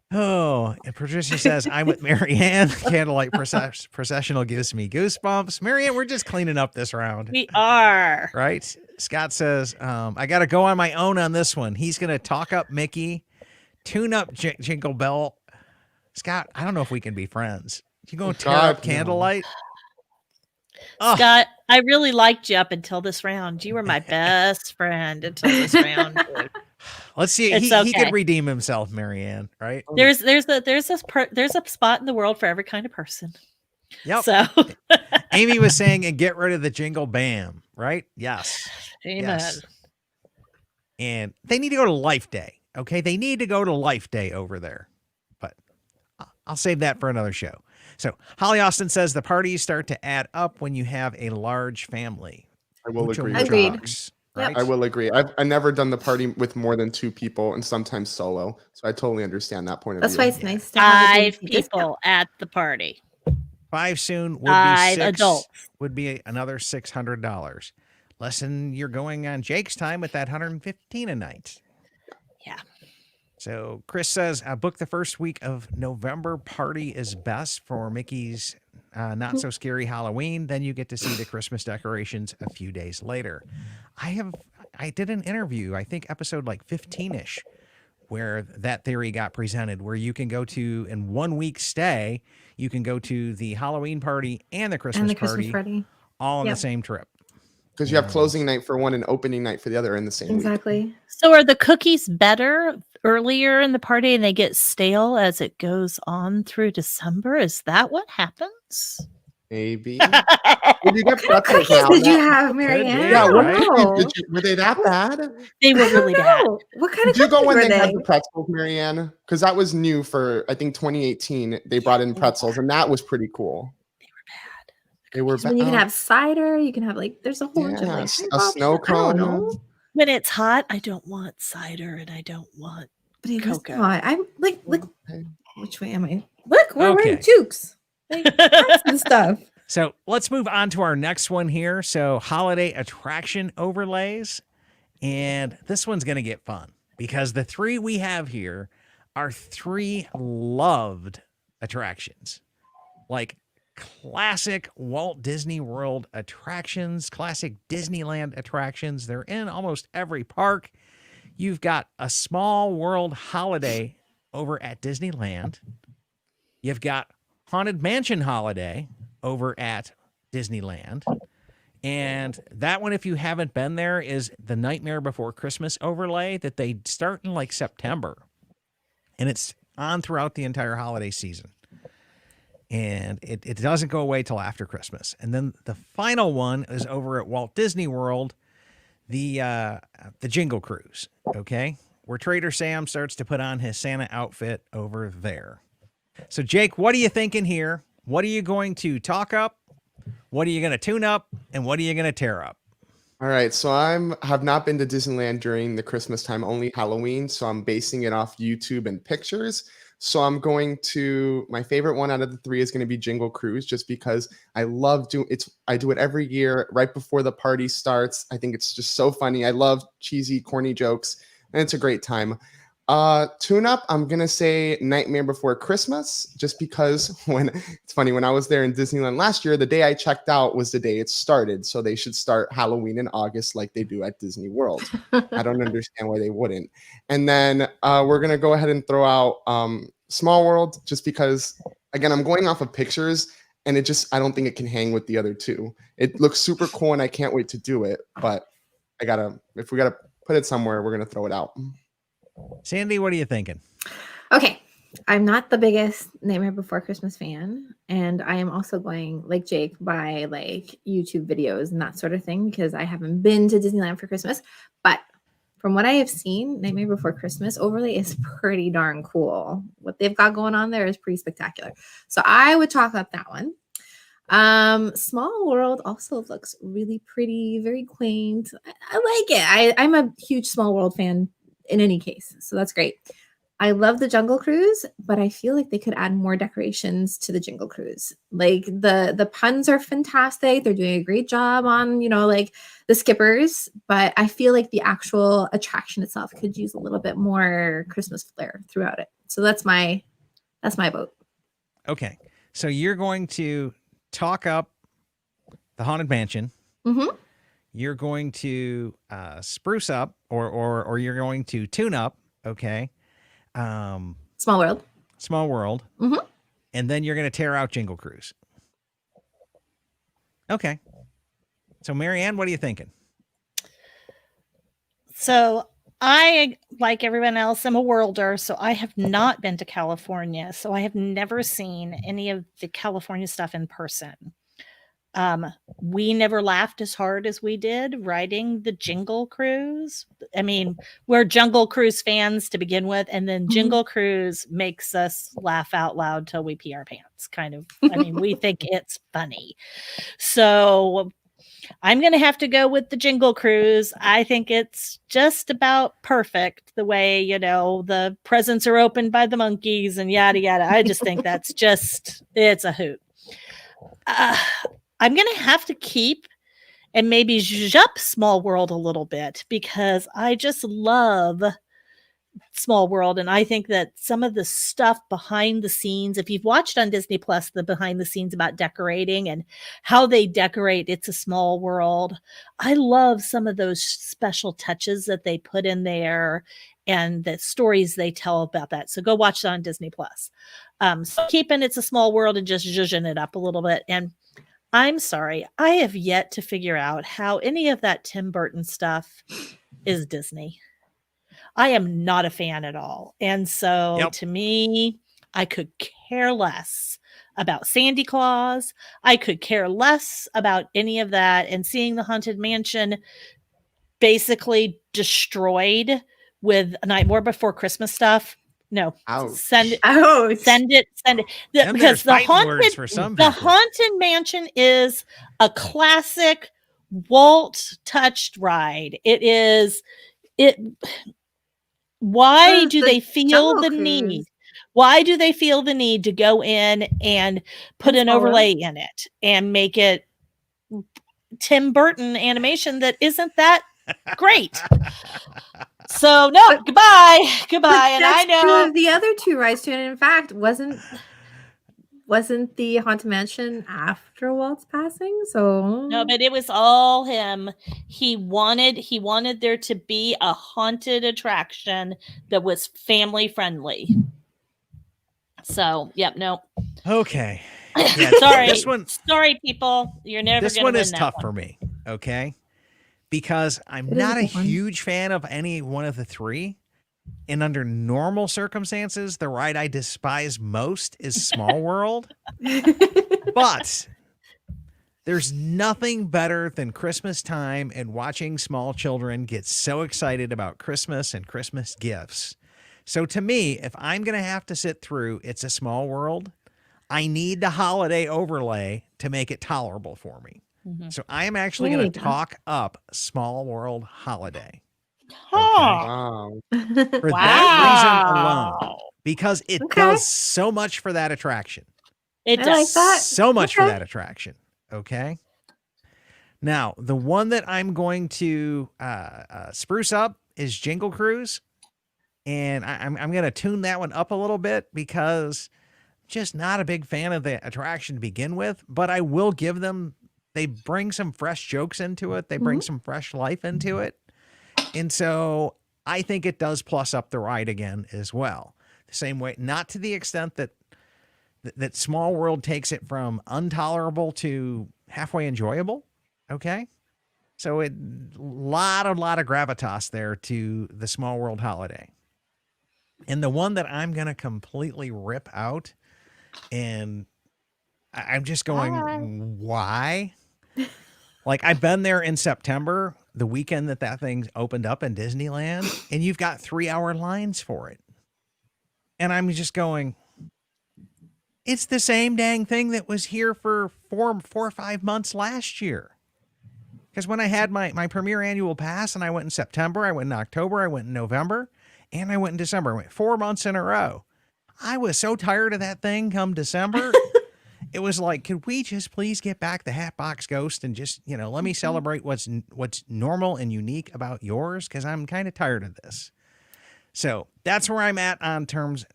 S7: Oh, and Patricia says, I'm with Marianne. Candlelight processional gives me goosebumps. Marianne, we're just cleaning up this round.
S9: We are.
S7: Right? Scott says, I got to go on my own on this one. He's going to talk up Mickey, tune up Jingle Bell. Scott, I don't know if we can be friends. You going to tear up Candlelight? Oh.
S9: Scott, I really liked you up until this round. You were my best friend until this round.
S7: Let's see. He could redeem himself, Marianne. Right?
S9: There's a spot in the world for every kind of person.
S7: Yep.
S9: So
S7: Amy was saying, and get rid of the Jingle Bam. Right? Yes.
S9: Amen.
S7: Yes. And they need to go to Life Day. Okay, they need to go to Life Day over there. But I'll save that for another show. So Holly Austin says the parties start to add up when you have a large family.
S8: I will agree.
S10: Agreed.
S7: Right?
S8: I will agree. I've never done the party with more than 2 people and sometimes solo. So I totally understand that point of
S10: That's
S8: view.
S10: why it's nice to have a
S9: 5
S10: big
S9: people at the party.
S7: 5 soon would be
S9: 5
S7: 6.
S9: adults.
S7: Would be another $600. Less than you're going on Jake's time with that $115 a night.
S9: Yeah.
S7: So Chris says, book the first week of November. Party is best for Mickey's not so scary Halloween. Then you get to see the Christmas decorations a few days later. I did an interview, I think episode like 15-ish, where that theory got presented, where you can go to, in 1 week stay, you can go to the Halloween party and the Christmas, party all on the same trip.
S8: Because you have closing night for one and opening night for the other in the same week.
S10: Exactly.
S9: So are the cookies better earlier in the party and they get stale as it goes on through December? Is that what happens?
S8: Maybe. Did you get pretzels now?
S10: Did you have, Marianne?
S8: Yeah, what
S10: Wow.
S8: were they that bad?
S9: They were really bad.
S10: What kind of
S8: Did you go
S10: cookies
S8: when
S10: were
S8: they
S10: they?
S8: had the pretzels, Marianne? Because that was new for, I think, 2018. They brought in pretzels, and that was pretty cool. They were bad.
S10: When you can have cider, you can have there's a whole bunch of
S8: Yes,
S10: type
S8: a
S10: options.
S8: snow
S10: I don't
S8: cone.
S10: know.
S9: When it's hot, I don't want cider and I don't want
S10: But it was
S9: Cocoa.
S10: not. I'm like,
S8: Okay.
S10: which way am I? Look, we're wearing
S7: Okay.
S10: toques. Hats and stuff.
S7: So let's move on to our next one here. So holiday attraction overlays. And this one's going to get fun because the 3 we have here are 3 loved attractions. Like classic Walt Disney World attractions, classic Disneyland attractions. They're in almost every park. You've got a Small World Holiday over at Disneyland. You've got Haunted Mansion Holiday over at Disneyland. And that one, if you haven't been there, is the Nightmare Before Christmas overlay that they start in like September. And it's on throughout the entire holiday season. And it doesn't go away till after Christmas. And then the final one is over at Walt Disney World, the Jingle Cruise, okay? Where Trader Sam starts to put on his Santa outfit over there. So, Jake, what are you thinking here? What are you going to talk up? What are you going to tune up? And what are you going to tear up?
S8: All right, so have not been to Disneyland during the Christmas time, only Halloween. So I'm basing it off YouTube and pictures. So I'm going to, my favorite one out of the 3 is going to be Jingle Cruise, just because I love I do it every year right before the party starts. I think it's just so funny. I love cheesy, corny jokes, and it's a great time. Tune up, I'm going to say Nightmare Before Christmas, just because it's funny, when I was there in Disneyland last year, the day I checked out was the day it started. So they should start Halloween in August like they do at Disney World. I don't understand why they wouldn't. And then we're going to go ahead and throw out Small World, just because, again, I'm going off of pictures and I don't think it can hang with the other 2. It looks super cool and I can't wait to do it. But if we got to put it somewhere, we're going to throw it out.
S7: Sandy, what are you thinking?
S10: Okay. I'm not the biggest Nightmare Before Christmas fan. And I am also going, like Jake, by YouTube videos and that sort of thing, because I haven't been to Disneyland for Christmas. But from what I have seen, Nightmare Before Christmas overlay is pretty darn cool. What they've got going on there is pretty spectacular. So I would talk up that one. Small World also looks really pretty, very quaint. I like it. I'm a huge Small World fan in any case, so that's great. I love the Jungle Cruise, but I feel like they could add more decorations to the Jingle Cruise. Like the puns are fantastic. They're doing a great job on, like the skippers, but I feel like the actual attraction itself could use a little bit more Christmas flair throughout it. So that's my vote.
S7: Okay. So you're going to talk up the Haunted Mansion.
S10: Mm-hmm.
S7: You're going to spruce up or you're going to tune up, okay?
S10: Small World.
S7: Small World.
S10: Mm-hmm.
S7: And then you're going to tear out Jingle Cruise. Okay. So, Marianne, what are you thinking?
S9: So I, like everyone else, am a worlder. So I have not been to California. So I have never seen any of the California stuff in person. We never laughed as hard as we did riding the Jingle Cruise. I mean, we're Jungle Cruise fans to begin with, and then Jingle Cruise makes us laugh out loud till we pee our pants. Kind of. I mean, we think it's funny. So I'm going to have to go with the Jingle Cruise. I think it's just about perfect the way, the presents are opened by the monkeys and yada, yada. I just think that's it's a hoot. I'm going to have to keep and maybe zhuzh up Small World a little bit because I just love Small World. And I think that some of the stuff behind the scenes, if you've watched on Disney Plus, the behind the scenes about decorating and how they decorate It's a Small World, I love some of those special touches that they put in there and the stories they tell about that. So go watch that on Disney Plus. So keeping It's a Small World and just zhuzhing it up a little bit. And I'm sorry, I have yet to figure out how any of that Tim Burton stuff is Disney. I am not a fan at all. And so to me, I could care less about Sandy Claus. I could care less about any of that. And seeing the Haunted Mansion basically destroyed with A Nightmare Before Christmas stuff. No,
S8: Ouch.
S9: send it.
S10: Ouch.
S9: Send it. Because the Haunted Mansion is a classic Walt touched ride. It is it. Why do they feel the need? Why do they feel the need to go in and put an overlay in it and make it Tim Burton animation that isn't that great? So no, goodbye. And I know
S10: the other two rides too. And in fact, wasn't the Haunted Mansion after Walt's passing? So
S9: no, but it was all him. He wanted there to be a haunted attraction that was family friendly. So no.
S7: Okay. Yeah,
S9: Sorry, people. You're never.
S7: This one is tough for me. Okay. Because I'm not a huge fan of any one of the three. And under normal circumstances, the ride I despise most is Small World. But there's nothing better than Christmas time and watching small children get so excited about Christmas and Christmas gifts. So to me, if I'm going to have to sit through It's a Small World, I need the holiday overlay to make it tolerable for me.
S9: Mm-hmm.
S7: So I am actually going to talk up Small World Holiday.
S8: Wow.
S7: For that reason alone. Because it does so much for that attraction.
S9: It does
S7: so much for that attraction. Okay. Now, the one that I'm going to spruce up is Jingle Cruise. And I'm going to tune that one up a little bit because I'm just not a big fan of the attraction to begin with. But I will give them, they bring some fresh jokes into it. They bring some fresh life into it. And so I think it does plus up the ride again as well. The same way, not to the extent that Small World takes it from intolerable to halfway enjoyable. Okay. So a lot of gravitas there to the Small World Holiday. And the one that I'm going to completely rip out, and I'm just going, why? Like, I've been there in September, the weekend that thing opened up in Disneyland, and you've got 3-hour lines for it. And I'm just going, it's the same dang thing that was here for 4 or 5 months last year. Because when I had my premier annual pass and I went in September, I went in October, I went in November, And I went in December. I went 4 months in a row. I was so tired of that thing come December. It was like, could we just please get back the Hatbox Ghost and just, let me celebrate what's normal and unique about yours? Because I'm kind of tired of this. So that's where I'm at on terms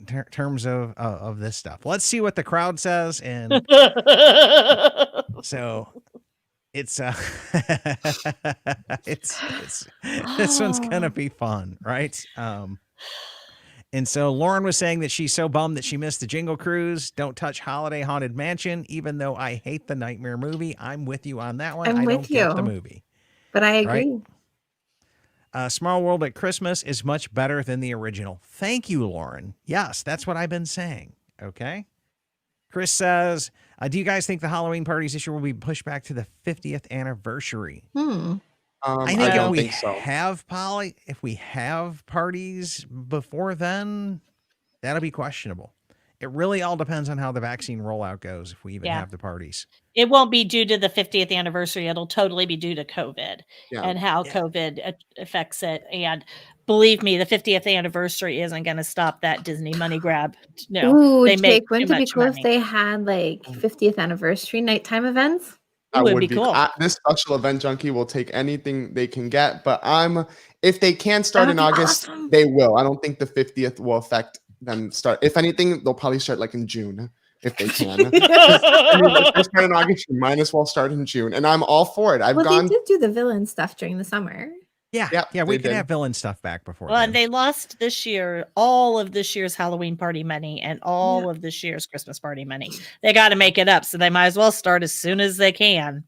S7: of this stuff. Let's see what the crowd says. And so it's this one's gonna be fun, right? And so Lauren was saying that she's so bummed that she missed the Jingle Cruise. Don't touch Holiday Haunted Mansion, even though I hate the Nightmare movie. I'm with you on that one.
S10: I'm
S7: I
S10: with
S7: don't get
S10: you.
S7: the movie.
S10: But I agree.
S7: Small World at Christmas is much better than the original. Thank you, Lauren. Yes, that's what I've been saying. Okay. Chris says, do you guys think the Halloween parties this year will be pushed back to the 50th anniversary? I think
S8: don't
S7: if we
S8: think so.
S7: if we have parties before then, that'll be questionable. It really all depends on how the vaccine rollout goes, if we even have the parties.
S9: It won't be due to the 50th anniversary. It'll totally be due to COVID and how COVID affects it. And believe me, the 50th anniversary isn't going to stop that Disney money grab. No,
S10: Ooh,
S9: they make
S10: Jake, wouldn't
S9: too
S10: it be
S9: much
S10: cool
S9: money.
S10: if they had like 50th anniversary nighttime events?
S9: It would be cool.
S8: This special event junkie will take anything they can get, but if they can start in
S10: That'd be
S8: August,
S10: awesome.
S8: they will. I don't think the 50th will affect them start. If anything, they'll probably start like in June if they can. If they start in August, you might as well start in June. And I'm all for it.
S10: They did do the villain stuff during the summer.
S7: Yeah, we can have villain stuff back before.
S9: Well,
S7: then.
S9: and they lost this year all of this year's Halloween party money and all of this year's Christmas party money. They got to make it up, so they might as well start as soon as they can.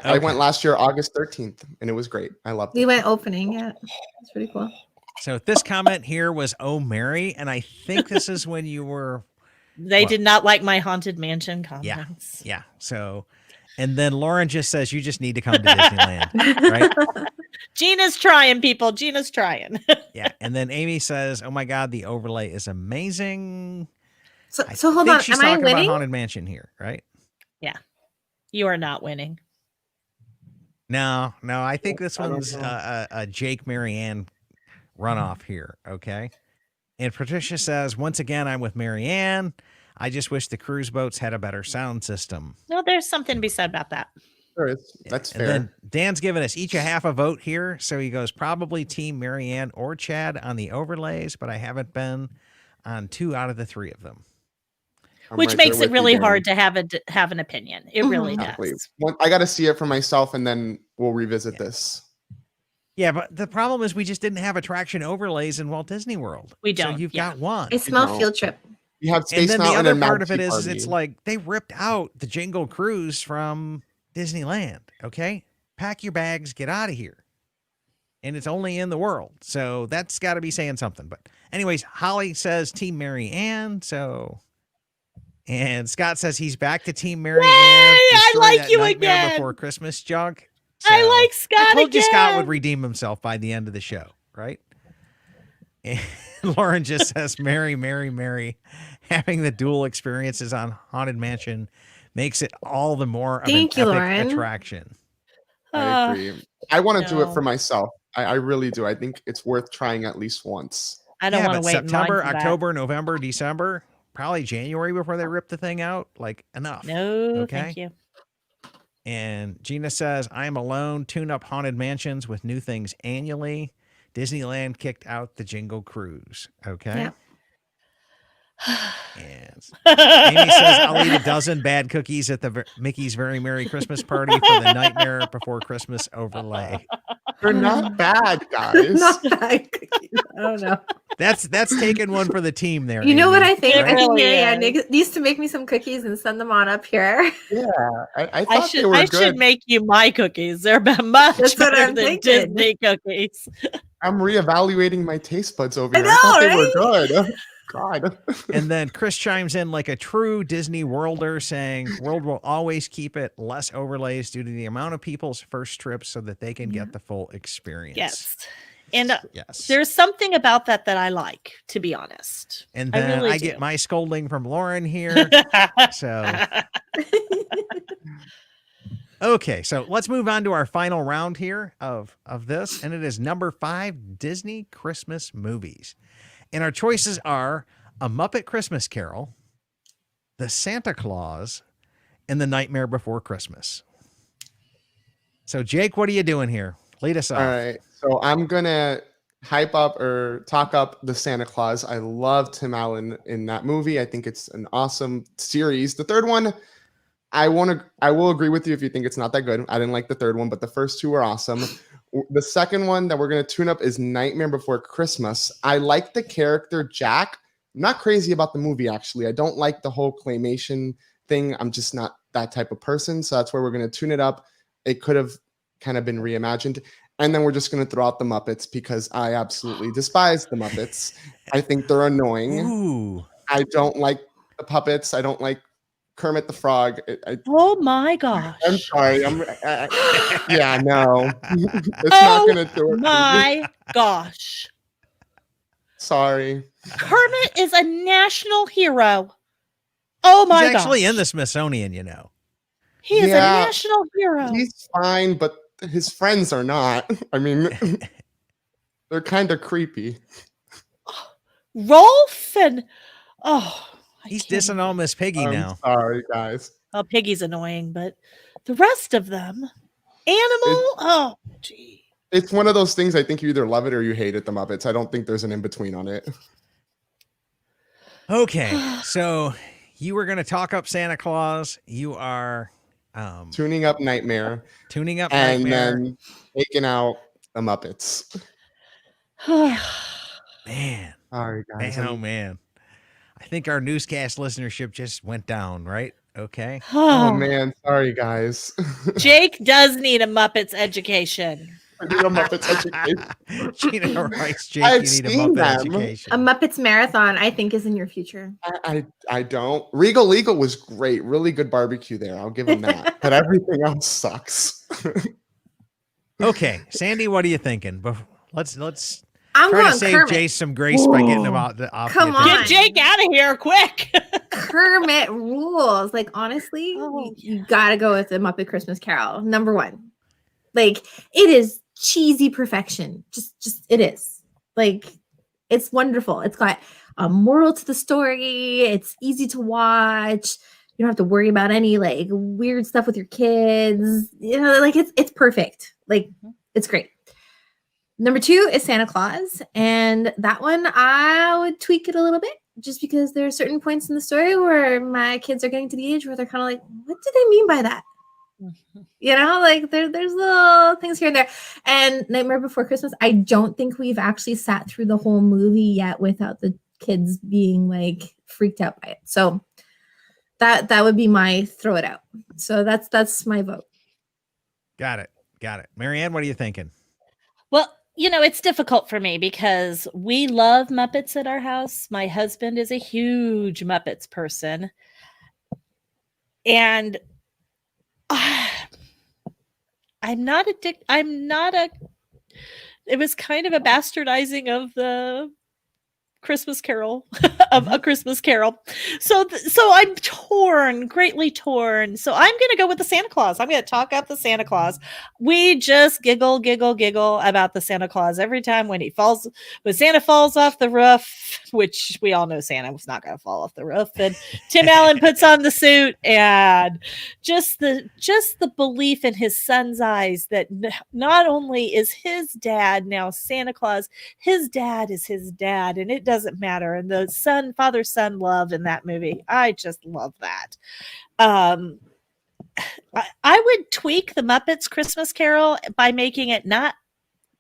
S8: I went last year, August 13th, and it was great. I loved it.
S10: We went opening, it's pretty cool.
S7: So this comment here was, "Oh, Mary," and I think this is when you were.
S9: They did not like my Haunted Mansion comments.
S7: Yeah. So, and then Lauren just says, "You just need to come to Disneyland," right?
S9: Gina's trying, people. Gina's trying.
S7: Yeah, and then Amy says, "Oh my God, the overlay is amazing."
S10: So hold on,
S7: she's
S10: am I
S7: talking about
S10: winning?
S7: Haunted Mansion here, right?
S9: Yeah, you are not winning.
S7: No, I think this one's a Jake Marianne runoff here. Okay. And Patricia says, once again, I'm with Marianne. I just wish the cruise boats had a better sound system.
S9: No, there's something to be said about that.
S8: Sure, that's fair.
S7: And then Dan's given us each a half a vote here. So he goes probably Team Marianne or Chad on the overlays, but I haven't been on 2 out of the 3 of them.
S9: Which makes it really hard to have an opinion. It really does.
S8: I got to see it for myself, and then we'll revisit this.
S7: Yeah, but the problem is we just didn't have attraction overlays in Walt Disney World.
S9: We don't.
S7: So you've got one.
S10: I smell field trip.
S8: You have Space
S7: and then
S8: Mountain
S7: the other
S8: and
S7: part of it
S8: Mountain
S7: is it's like they ripped out the Jingle Cruise from Disneyland. Okay, pack your bags, get out of here. And it's only in the world, so that's got to be saying something. But anyways, Holly says Team Mary Ann. And Scott says he's back to Team Mary Ann.
S9: I like you
S7: Nightmare
S9: again.
S7: Before Christmas junk. So,
S9: I like Scott
S7: I told you Scott
S9: again.
S7: would redeem himself by the end of the show, right? And Lauren just says, Mary. Having the dual experiences on Haunted Mansion makes it all the more of an epic attraction.
S8: I agree. I want to do it for myself. I really do. I think it's worth trying at least once.
S9: I don't want to wait
S7: September,
S9: in line for
S7: October, November, December, probably January before they rip the thing out. Like, enough.
S9: No, thank you.
S7: And Gina says, I'm alone. Tune up Haunted Mansions with new things annually. Disneyland kicked out the Jingle Cruise. Okay.
S10: Yep.
S7: And Amy says, I'll eat a dozen bad cookies at the Mickey's Very Merry Christmas Party for the Nightmare Before Christmas overlay.
S8: They're not bad, guys.
S10: Not bad cookies. I don't know.
S7: That's taking one for the team there.
S10: You know
S7: Amy,
S10: what I think?
S9: It
S10: I think
S9: really
S10: Marianne
S9: is.
S10: needs to make me some cookies and send them on up here.
S8: Yeah, I thought they were
S9: I
S8: good.
S9: should make you my cookies. They're much
S10: That's what
S9: better
S10: I'm
S9: than
S10: thinking.
S9: Disney cookies.
S8: I'm reevaluating my taste buds over
S10: I
S8: here. I thought
S10: know,
S8: they were good. God.
S7: And then Chris chimes in like a true Disney worlder saying, World will always keep it less overlays due to the amount of people's first trips so that they can get the full experience.
S9: Yes. And
S7: Yes.
S9: there's something about that I like, to be honest.
S7: And then
S9: really
S7: I
S9: do.
S7: get my scolding from Lauren here. So Okay, so let's move on to our final round here of this, and it is number 5 Disney Christmas movies. And our choices are A Muppet Christmas Carol, The Santa Claus, and The Nightmare Before Christmas. So, Jake, what are you doing here? Lead us off.
S8: All right. So I'm going to hype up or talk up the Santa Claus. I love Tim Allen in that movie. I think it's an awesome series. The third one, I will agree with you if you think it's not that good. I didn't like the third one, but the first two were awesome. The second one that we're going to tune up is Nightmare Before Christmas. I like the character Jack. I'm not crazy about the movie, actually. I don't like the whole claymation thing. I'm just not that type of person. So that's where we're going to tune it up. It could have kind of been reimagined. And then we're just going to throw out the Muppets because I absolutely despise the Muppets. I think they're annoying.
S7: Ooh.
S8: I don't like the puppets. I don't like Kermit the Frog.
S9: Oh my gosh.
S8: I'm sorry. Yeah, no. It's not going to do it.
S9: My gosh.
S8: Sorry.
S9: Kermit is a national hero. Oh my
S7: He's
S9: gosh.
S7: actually in the Smithsonian, you know.
S9: He is
S8: Yeah,
S9: a national hero.
S8: He's fine, but his friends are not. I mean, they're kind of creepy.
S9: Rolf and
S7: He's dissing all Miss Piggy
S8: I'm
S7: now.
S8: sorry, guys.
S9: Oh, Piggy's annoying, but the rest of them, Animal. Gee.
S8: It's one of those things. I think you either love it or you hate it. The Muppets. I don't think there's an in between on it.
S7: Okay, so you were going to talk up Santa Claus. You are
S8: Tuning up Nightmare
S7: tuning up
S8: and
S7: Nightmare.
S8: then taking out the Muppets.
S7: Man,
S8: Sorry, guys.
S7: man, oh man. I think our newscast listenership just went down, right? Okay.
S8: Oh man, sorry, guys.
S9: Jake does need a Muppets education.
S8: I need a Muppets education.
S7: Gina Rice, Jake,
S8: I've
S7: you need a
S8: seen
S7: Muppet
S8: them.
S7: education.
S10: A Muppets marathon, I think, is in your future.
S8: I don't. Regal Eagle was great. Really good barbecue there. I'll give him that. But everything else sucks.
S7: Okay, Sandy, what are you thinking? Let's
S10: I'm
S7: try to
S10: going
S7: save
S10: Kermit.
S7: Jace some grace by getting him off
S10: Come
S7: the
S10: on.
S9: Get Jake out of here quick.
S10: Kermit rules. Like, honestly, you gotta go with the Muppet Christmas Carol. Number 1. Like, it is cheesy perfection. Just it is. Like, it's wonderful. It's got a moral to the story. It's easy to watch. You don't have to worry about any like weird stuff with your kids. You know, like it's perfect. Like, it's great. Number 2 is Santa Claus. And that one, I would tweak it a little bit just because there are certain points in the story where my kids are getting to the age where they're kind of like, what do they mean by that? You know, like there's little things here and there. And Nightmare Before Christmas, I don't think we've actually sat through the whole movie yet without the kids being like freaked out by it. So that would be my throw it out. So that's my vote.
S7: Got it. Marianne, what are you thinking?
S9: Well, you know, it's difficult for me because we love Muppets at our house. My husband is a huge Muppets person. And I'm not it was kind of a bastardizing of the Christmas Carol of A Christmas Carol. So I'm greatly torn. So I'm going to go with the Santa Claus. I'm going to talk up the Santa Claus. We just giggle about the Santa Claus every time when Santa falls off the roof, which we all know Santa was not going to fall off the roof. And Tim Allen puts on the suit, and just the belief in his son's eyes that not only is his dad now Santa Claus, his dad is his dad, and it doesn't matter. And the father-son love in that movie, I just love that. I would tweak the Muppets Christmas Carol by making it not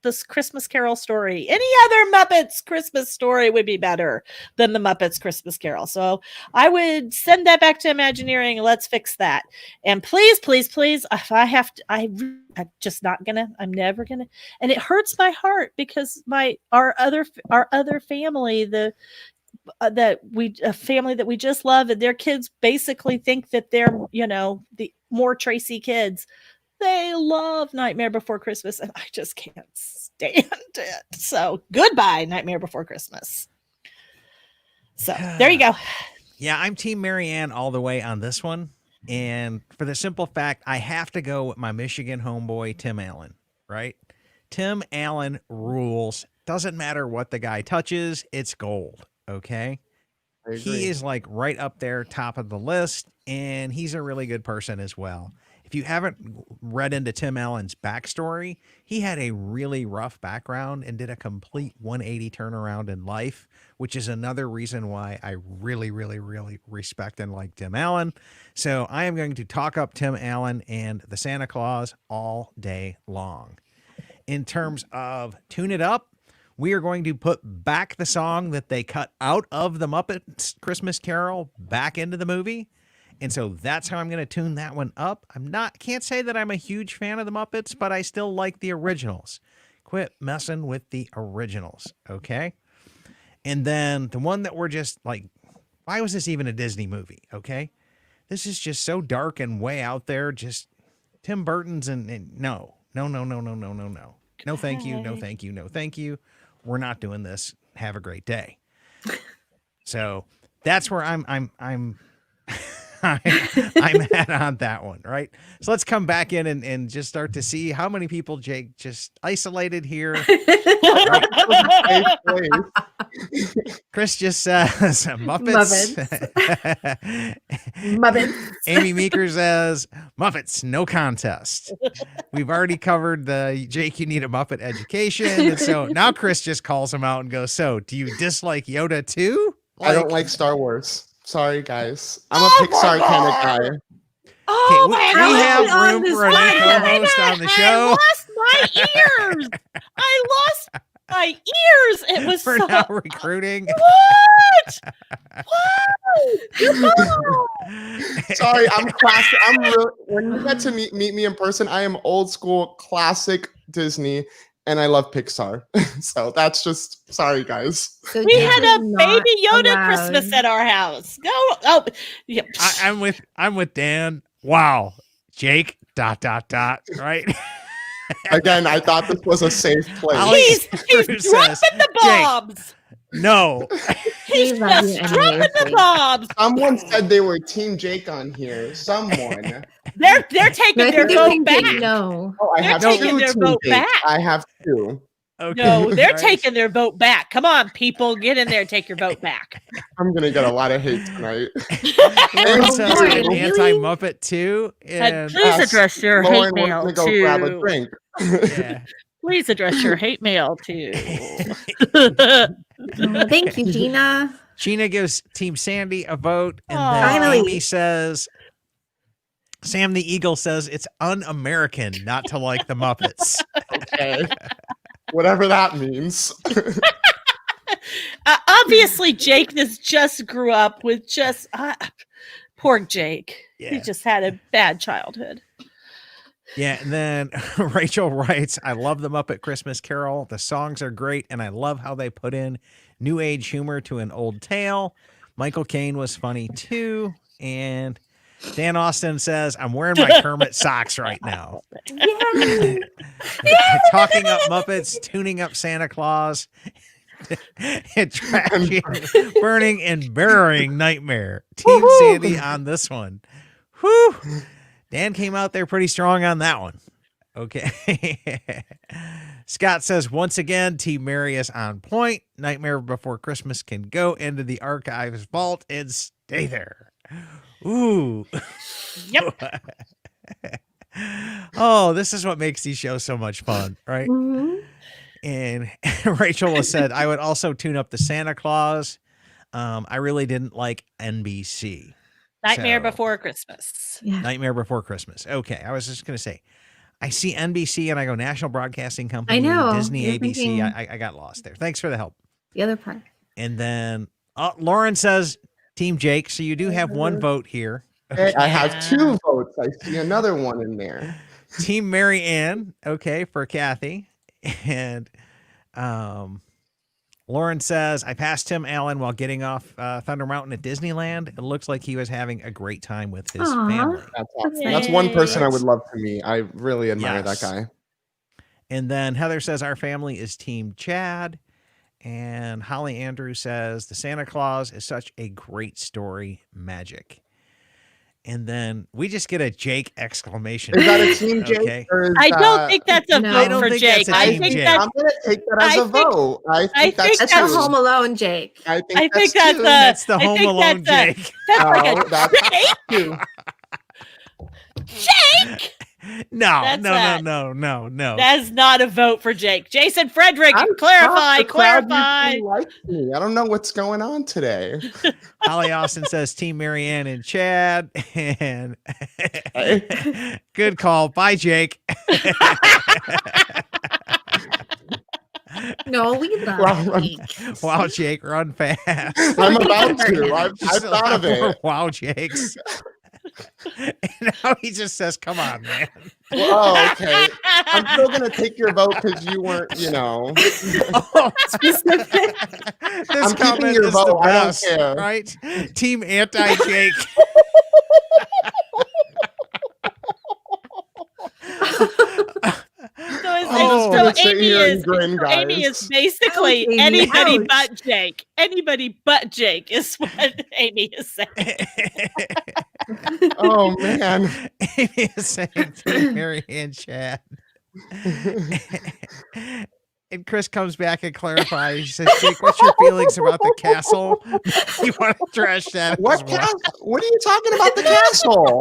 S9: this Christmas Carol story. Any other Muppets Christmas story would be better than the Muppets Christmas Carol. So I would send that back to Imagineering. Let's fix that. And please, if I have to, I'm just not gonna. I'm never gonna. And it hurts my heart because our other family, a family that we just love, and their kids basically think that they're, the more Tracy kids. They love Nightmare Before Christmas, and I just can't stand it. So goodbye, Nightmare Before Christmas. So there you go.
S7: Yeah, I'm Team Marianne all the way on this one. And for the simple fact, I have to go with my Michigan homeboy, Tim Allen, right? Tim Allen rules. Doesn't matter what the guy touches, it's gold. Okay.
S8: I agree.
S7: He is like right up there, top of the list, and he's a really good person as well. If you haven't read into Tim Allen's backstory, he had a really rough background and did a complete 180 turnaround in life, which is another reason why I really, really, really respect and like Tim Allen. So I am going to talk up Tim Allen and the Santa Claus all day long. In terms of Tune It Up, we are going to put back the song that they cut out of the Muppets Christmas Carol back into the movie. And so that's how I'm going to tune that one up. Can't say that I'm a huge fan of the Muppets, but I still like the originals. Quit messing with the originals, okay? And then the one that we're just like, why was this even a Disney movie, okay? This is just so dark and way out there. Just Tim Burton's and no. No, thank you, no, thank you, no, thank you. We're not doing this. Have a great day. So that's where I'm I'm at on that one, right? So let's come back in and just start to see how many people Jake just isolated here. Chris just says Muppets.
S10: Muppets.
S7: Amy Meeker says Muppets, no contest. We've already covered the Jake, you need a Muppet education. And so now Chris just calls him out and goes, so do you dislike Yoda too?
S8: I don't like Star Wars. Sorry, guys. I'm a Pixar kind of guy.
S9: Oh
S7: we
S9: my
S7: have
S9: God.
S7: room for a new co-host on the show.
S9: I lost my ears. I lost my ears. It was
S7: We're
S9: so
S7: now recruiting.
S9: What?
S8: Sorry, I'm classic. I'm real. When you get to meet me in person, I am old school, classic Disney, and I love Pixar. So that's just sorry, guys.
S10: So
S9: We
S10: Jake
S9: had
S10: is
S9: a
S10: not
S9: baby Yoda
S10: allowed.
S9: Christmas at our house. Go. Oh, yeah.
S7: I'm with Dan. Wow. Jake, ... right?
S8: Again, I thought this was a safe place.
S7: Alex
S9: He's
S7: Cruz
S9: dropping
S7: says,
S9: the bombs.
S7: No.
S9: He's
S10: We love you
S9: just
S10: anyway,
S9: dropping the
S10: Jake.
S9: bombs.
S8: Someone said they were Team Jake on here. Someone.
S9: They're
S10: No,
S9: taking
S10: I
S9: their
S10: think they're
S9: vote
S10: saying
S9: back.
S10: Jake, no.
S8: Oh, I
S9: They're
S8: have
S9: taking
S8: two
S9: their
S8: Team
S9: vote
S8: Jake.
S9: back.
S8: I have two.
S7: Okay.
S9: No, they're
S7: Right.
S9: taking their vote back. Come on, people, get in there, take your vote back.
S8: I'm gonna get a lot of hate tonight.
S7: Lauren
S10: Oh,
S7: says
S10: Lauren,
S7: I'm
S10: really?
S7: anti-Muppet too.
S9: And
S7: And
S9: please address your
S8: Lauren,
S9: hate
S8: we're
S9: mail
S8: gonna go grab a
S9: to.
S8: drink.
S7: yeah.
S9: Please address your hate mail to.
S10: Oh, thank you, Gina.
S7: Gina gives Team Sandy a vote. And
S9: Aw.
S7: then
S10: Finally.
S7: Amy says, Sam the Eagle says it's un-American not to like the Muppets.
S8: Okay. Whatever that means.
S9: Obviously, Jake just grew up with just poor Jake. He
S7: Yeah.
S9: just had a bad childhood.
S7: Yeah, and then Rachel writes, I love the Muppet Christmas Carol. The songs are great, and I love how they put in new age humor to an old tale. Michael Caine was funny too. And Dan Austin says, I'm wearing my Kermit socks right now.
S10: Yeah.
S7: Talking up Muppets, tuning up Santa Claus, and trashing, burning, and burying Nightmare. Team Sandy on this one. Whew. Dan came out there pretty strong on that one. Okay. Scott says, once again, Team Mary is on point. Nightmare Before Christmas can go into the archives vault and stay there. Ooh.
S9: Yep.
S7: Oh, this is what makes these shows so much fun, right?
S10: Mhm.
S7: And Rachel has said, I would also tune up the Santa Claus. I really didn't like NBC.
S9: Nightmare
S7: So-
S9: Before Christmas.
S10: Yeah.
S7: Nightmare Before Christmas. Okay, I was just going to say, I see NBC and I go National Broadcasting Company,
S10: I know.
S7: Disney,
S10: You're
S7: ABC.
S10: thinking-
S7: I got lost there. Thanks for the help.
S10: The other part.
S7: And then Lauren says, Team Jake. So you do have one vote here.
S8: Hey, I have two votes. I see another one in there.
S7: Team Mary Ann, okay, for Kathy. And Lauren says, I passed Tim Allen while getting off Thunder Mountain at Disneyland. It looks like he was having a great time with his
S10: Aw.
S7: family.
S8: That's awesome.
S9: Yay.
S8: That's one person I would love to meet. I really admire
S7: Yes.
S8: that guy.
S7: And then Heather says, our family is Team Chad. And Holly Andrews says, the Santa Claus is such a great story, magic. And then we just get a Jake exclamation.
S8: Is that a team Jake?
S7: Okay.
S8: Or is
S9: I don't
S8: that-
S9: think that's a
S10: No.
S9: vote
S10: I don't
S9: for
S7: think
S9: Jake.
S7: that's a
S9: I
S7: team
S9: think
S7: Jake.
S9: that's
S8: I'm gonna take that as
S9: I
S8: a
S9: think-
S8: vote. I
S9: think
S8: think
S10: That's
S8: that's
S10: the
S8: two.
S10: Home Alone, Jake.
S8: I think
S9: I think that's
S8: two.
S7: That's the
S9: I
S7: Home
S9: think
S7: Alone
S9: that's a-
S7: Jake.
S9: that's like
S8: No,
S9: a
S8: that's
S9: Jake.
S8: two.
S9: Jake.
S7: No,
S9: That's
S7: no,
S9: that.
S7: no.
S9: That's not a vote for Jake. Jason Frederick,
S8: I'm
S9: clarify,
S8: shocked the crowd
S9: clarify.
S8: usually likes me. I don't know what's going on today.
S7: Holly Austin says Team Marianne and Chad. And good call. Bye, Jake.
S10: No, we love
S8: Wow.
S10: Jake.
S7: Wow, Jake, run fast.
S8: I'm about to. I've thought of it.
S7: Wow, Jakes. And now he just says, come on, man.
S8: Oh, okay. I'm still gonna take your vote because you weren't,
S7: Oh,
S10: Specific.
S7: this
S8: I'm keeping
S7: comment
S8: your
S7: is
S8: vote.
S7: the
S8: I don't
S7: best,
S8: care.
S7: right? Team anti-Jake.
S8: I'm just gonna sit here and grin,
S9: Amy
S8: guys.
S9: is basically
S10: Ouch, Amy,
S9: anybody
S10: ouch.
S9: but Jake. Anybody but Jake is what Amy is saying.
S8: Oh man.
S7: Amy is saying Team Mary and Chad. And Chris comes back and clarifies. He says, Jake, what's your feelings about the castle? You want to trash that?
S8: What
S7: as well?
S8: castle? What are you talking about? The castle?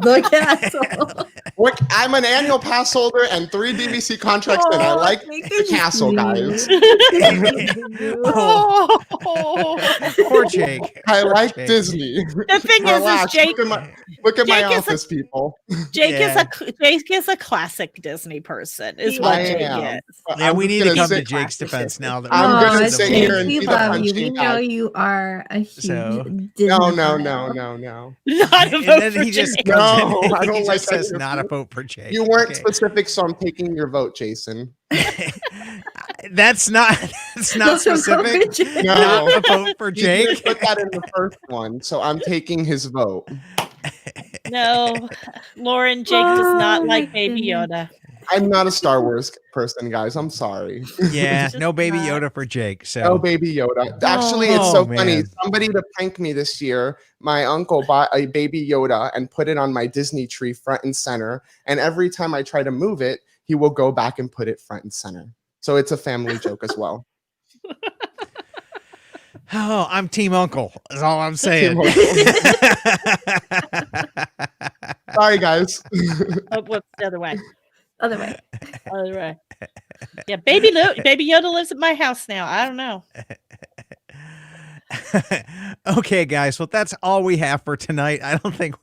S10: The castle.
S8: What? I'm an annual pass holder and 3 DVC contracts, and I
S10: Oh,
S8: like
S10: thank
S8: the castle, guys.
S7: Oh, poor Jake.
S8: I
S7: Poor
S8: like
S7: Jake.
S8: Disney.
S9: The thing is
S8: Relax.
S9: Jake
S8: Look at my
S9: Jake is a-
S8: office, people.
S9: Jake
S7: Yeah.
S9: is a classic Disney person. Is
S10: He
S9: what
S8: I
S9: Jake
S8: am.
S9: is.
S7: Yeah,
S8: I'm
S7: we need
S8: just
S7: to
S8: gonna
S7: come to
S8: sit-
S7: Jake's defense now that
S8: I'm
S10: Aw,
S8: gonna
S7: we're
S8: sit
S10: Jake,
S8: here and
S10: we
S8: be the
S10: love you. We
S8: punching
S10: know
S8: bag.
S10: you are a huge
S7: So-
S10: Disney
S8: No.
S10: fan.
S9: Not a
S7: And
S9: vote
S7: then
S9: for
S7: he just
S9: Jake.
S7: comes
S8: No,
S7: in.
S8: I
S7: He
S8: don't
S7: just
S8: like
S7: says
S8: that.
S7: not a vote for Jake.
S8: You weren't
S7: Okay.
S8: specific, so I'm taking your vote, Jason.
S7: That's not
S10: Not a vote for
S7: specific.
S10: Jake.
S8: No.
S7: Not a vote for
S8: You didn't
S7: Jake.
S8: put that in the first one, so I'm taking his vote.
S9: No, Lauren, Jake does not
S10: Oh,
S9: like
S10: my
S9: Baby
S10: goodness.
S9: Yoda.
S8: I'm not a Star Wars person, guys. I'm sorry.
S7: Yeah,
S10: Just
S7: no Baby
S10: not.
S7: Yoda for Jake. So
S8: Oh, Baby Yoda. Actually, it's
S7: Oh,
S8: so funny.
S7: man.
S8: Somebody to prank me this year, my uncle bought a Baby Yoda and put it on my Disney tree front and center. And every time I try to move it, he will go back and put it front and center. So it's a family joke as well.
S7: oh, I'm Team Uncle. Is all I'm saying.
S8: Sorry, guys.
S9: Oh, whoops, the other way.
S10: Other way.
S9: Other way. Yeah, Baby Yoda lives at my house now. I don't know.
S7: Okay, guys. Well, that's all we have for tonight. I don't think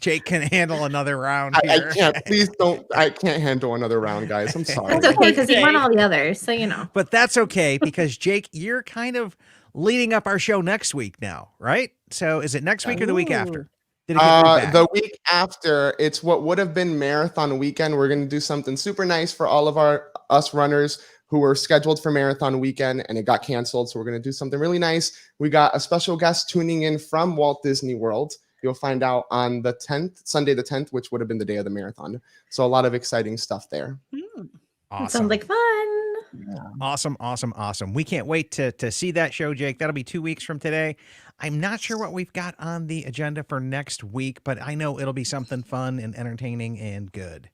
S7: Jake can handle another round here.
S8: I can't. Please don't. I can't handle another round, guys. I'm sorry.
S10: It's okay because he won
S9: Jake.
S10: all the others, so you know.
S7: But that's okay because Jake, you're kind of leading up our show next week now, right? So is it next week or the week after? Did it get moved back?
S8: The week after, it's what would have been marathon weekend. We're going to do something super nice for all of us runners who were scheduled for marathon weekend, and it got canceled. So we're going to do something really nice. We got a special guest tuning in from Walt Disney World. You'll find out on the 10th, Sunday the 10th, which would have been the day of the marathon. So a lot of exciting stuff there.
S10: That
S7: Awesome.
S10: sounds like fun.
S7: Awesome. We can't wait to see that show, Jake. That'll be 2 weeks from today. I'm not sure what we've got on the agenda for next week, but I know it'll be something fun and entertaining and good.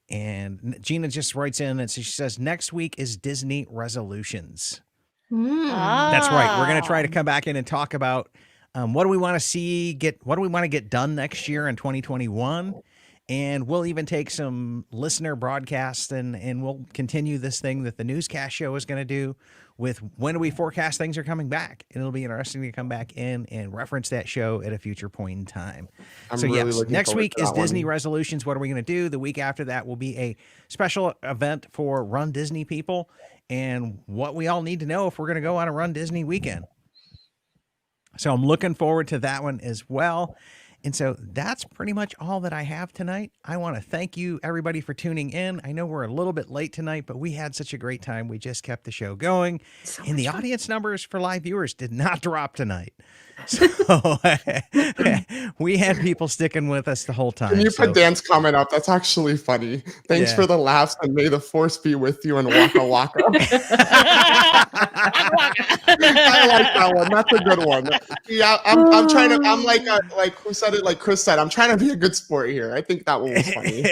S7: And Gina just writes in and she says, next week is Disney resolutions. That's right. We're going to try to come back in and talk about what do we want to see, what do we want to get done next year in 2021. And we'll even take some listener broadcasts and we'll continue this thing that the newscast show is going to do with when do we forecast things are coming back. And it'll be interesting to come back in and reference that show at a future point in time.
S8: I'm
S7: So
S8: really
S7: yes,
S8: looking
S7: next
S8: forward
S7: week
S8: to
S7: is
S8: that
S7: Disney
S8: one.
S7: resolutions. What are we going to do? The week after that will be a special event for Run Disney people and what we all need to know if we're going to go on a Run Disney weekend. So I'm looking forward to that one as well. And so that's pretty much all that I have tonight. I want to thank you, everybody, for tuning in. I know we're a little bit late tonight, but we had such a great time. We just kept the show going. And the audience numbers for live viewers did not drop tonight. So we had people sticking with us the whole time.
S8: Can you
S7: So-
S8: put Dan's comment up? That's actually funny. Thanks
S7: Yeah.
S8: for the laughs and may the force be with you and waka waka. I I like that one. That's a good one. Yeah, I'm trying to. I'm like who said it? Like Chris said, I'm trying to be a good sport here. I think that one was funny.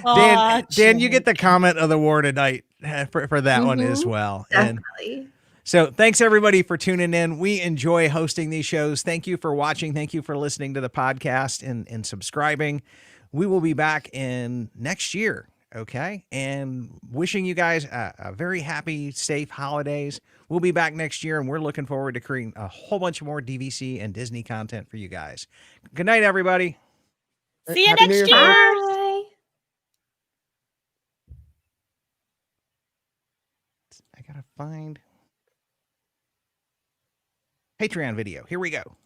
S9: Aw,
S7: Dan, you get the
S9: Jake.
S7: comment of the war tonight for that one as
S10: Mhm.
S7: well. And
S10: Definitely.
S7: so thanks everybody for tuning in. We enjoy hosting these shows. Thank you for watching. Thank you for listening to the podcast and subscribing. We will be back in next year. Okay. And wishing you guys a very happy, safe holidays. We'll be back next year and we're looking forward to creating a whole bunch more DVC and Disney content for you guys. Good night, everybody.
S9: See you
S8: Happy New
S9: next
S8: Year,
S9: year.
S8: folks.
S10: Bye.
S7: I got to find Patreon video. Here we go.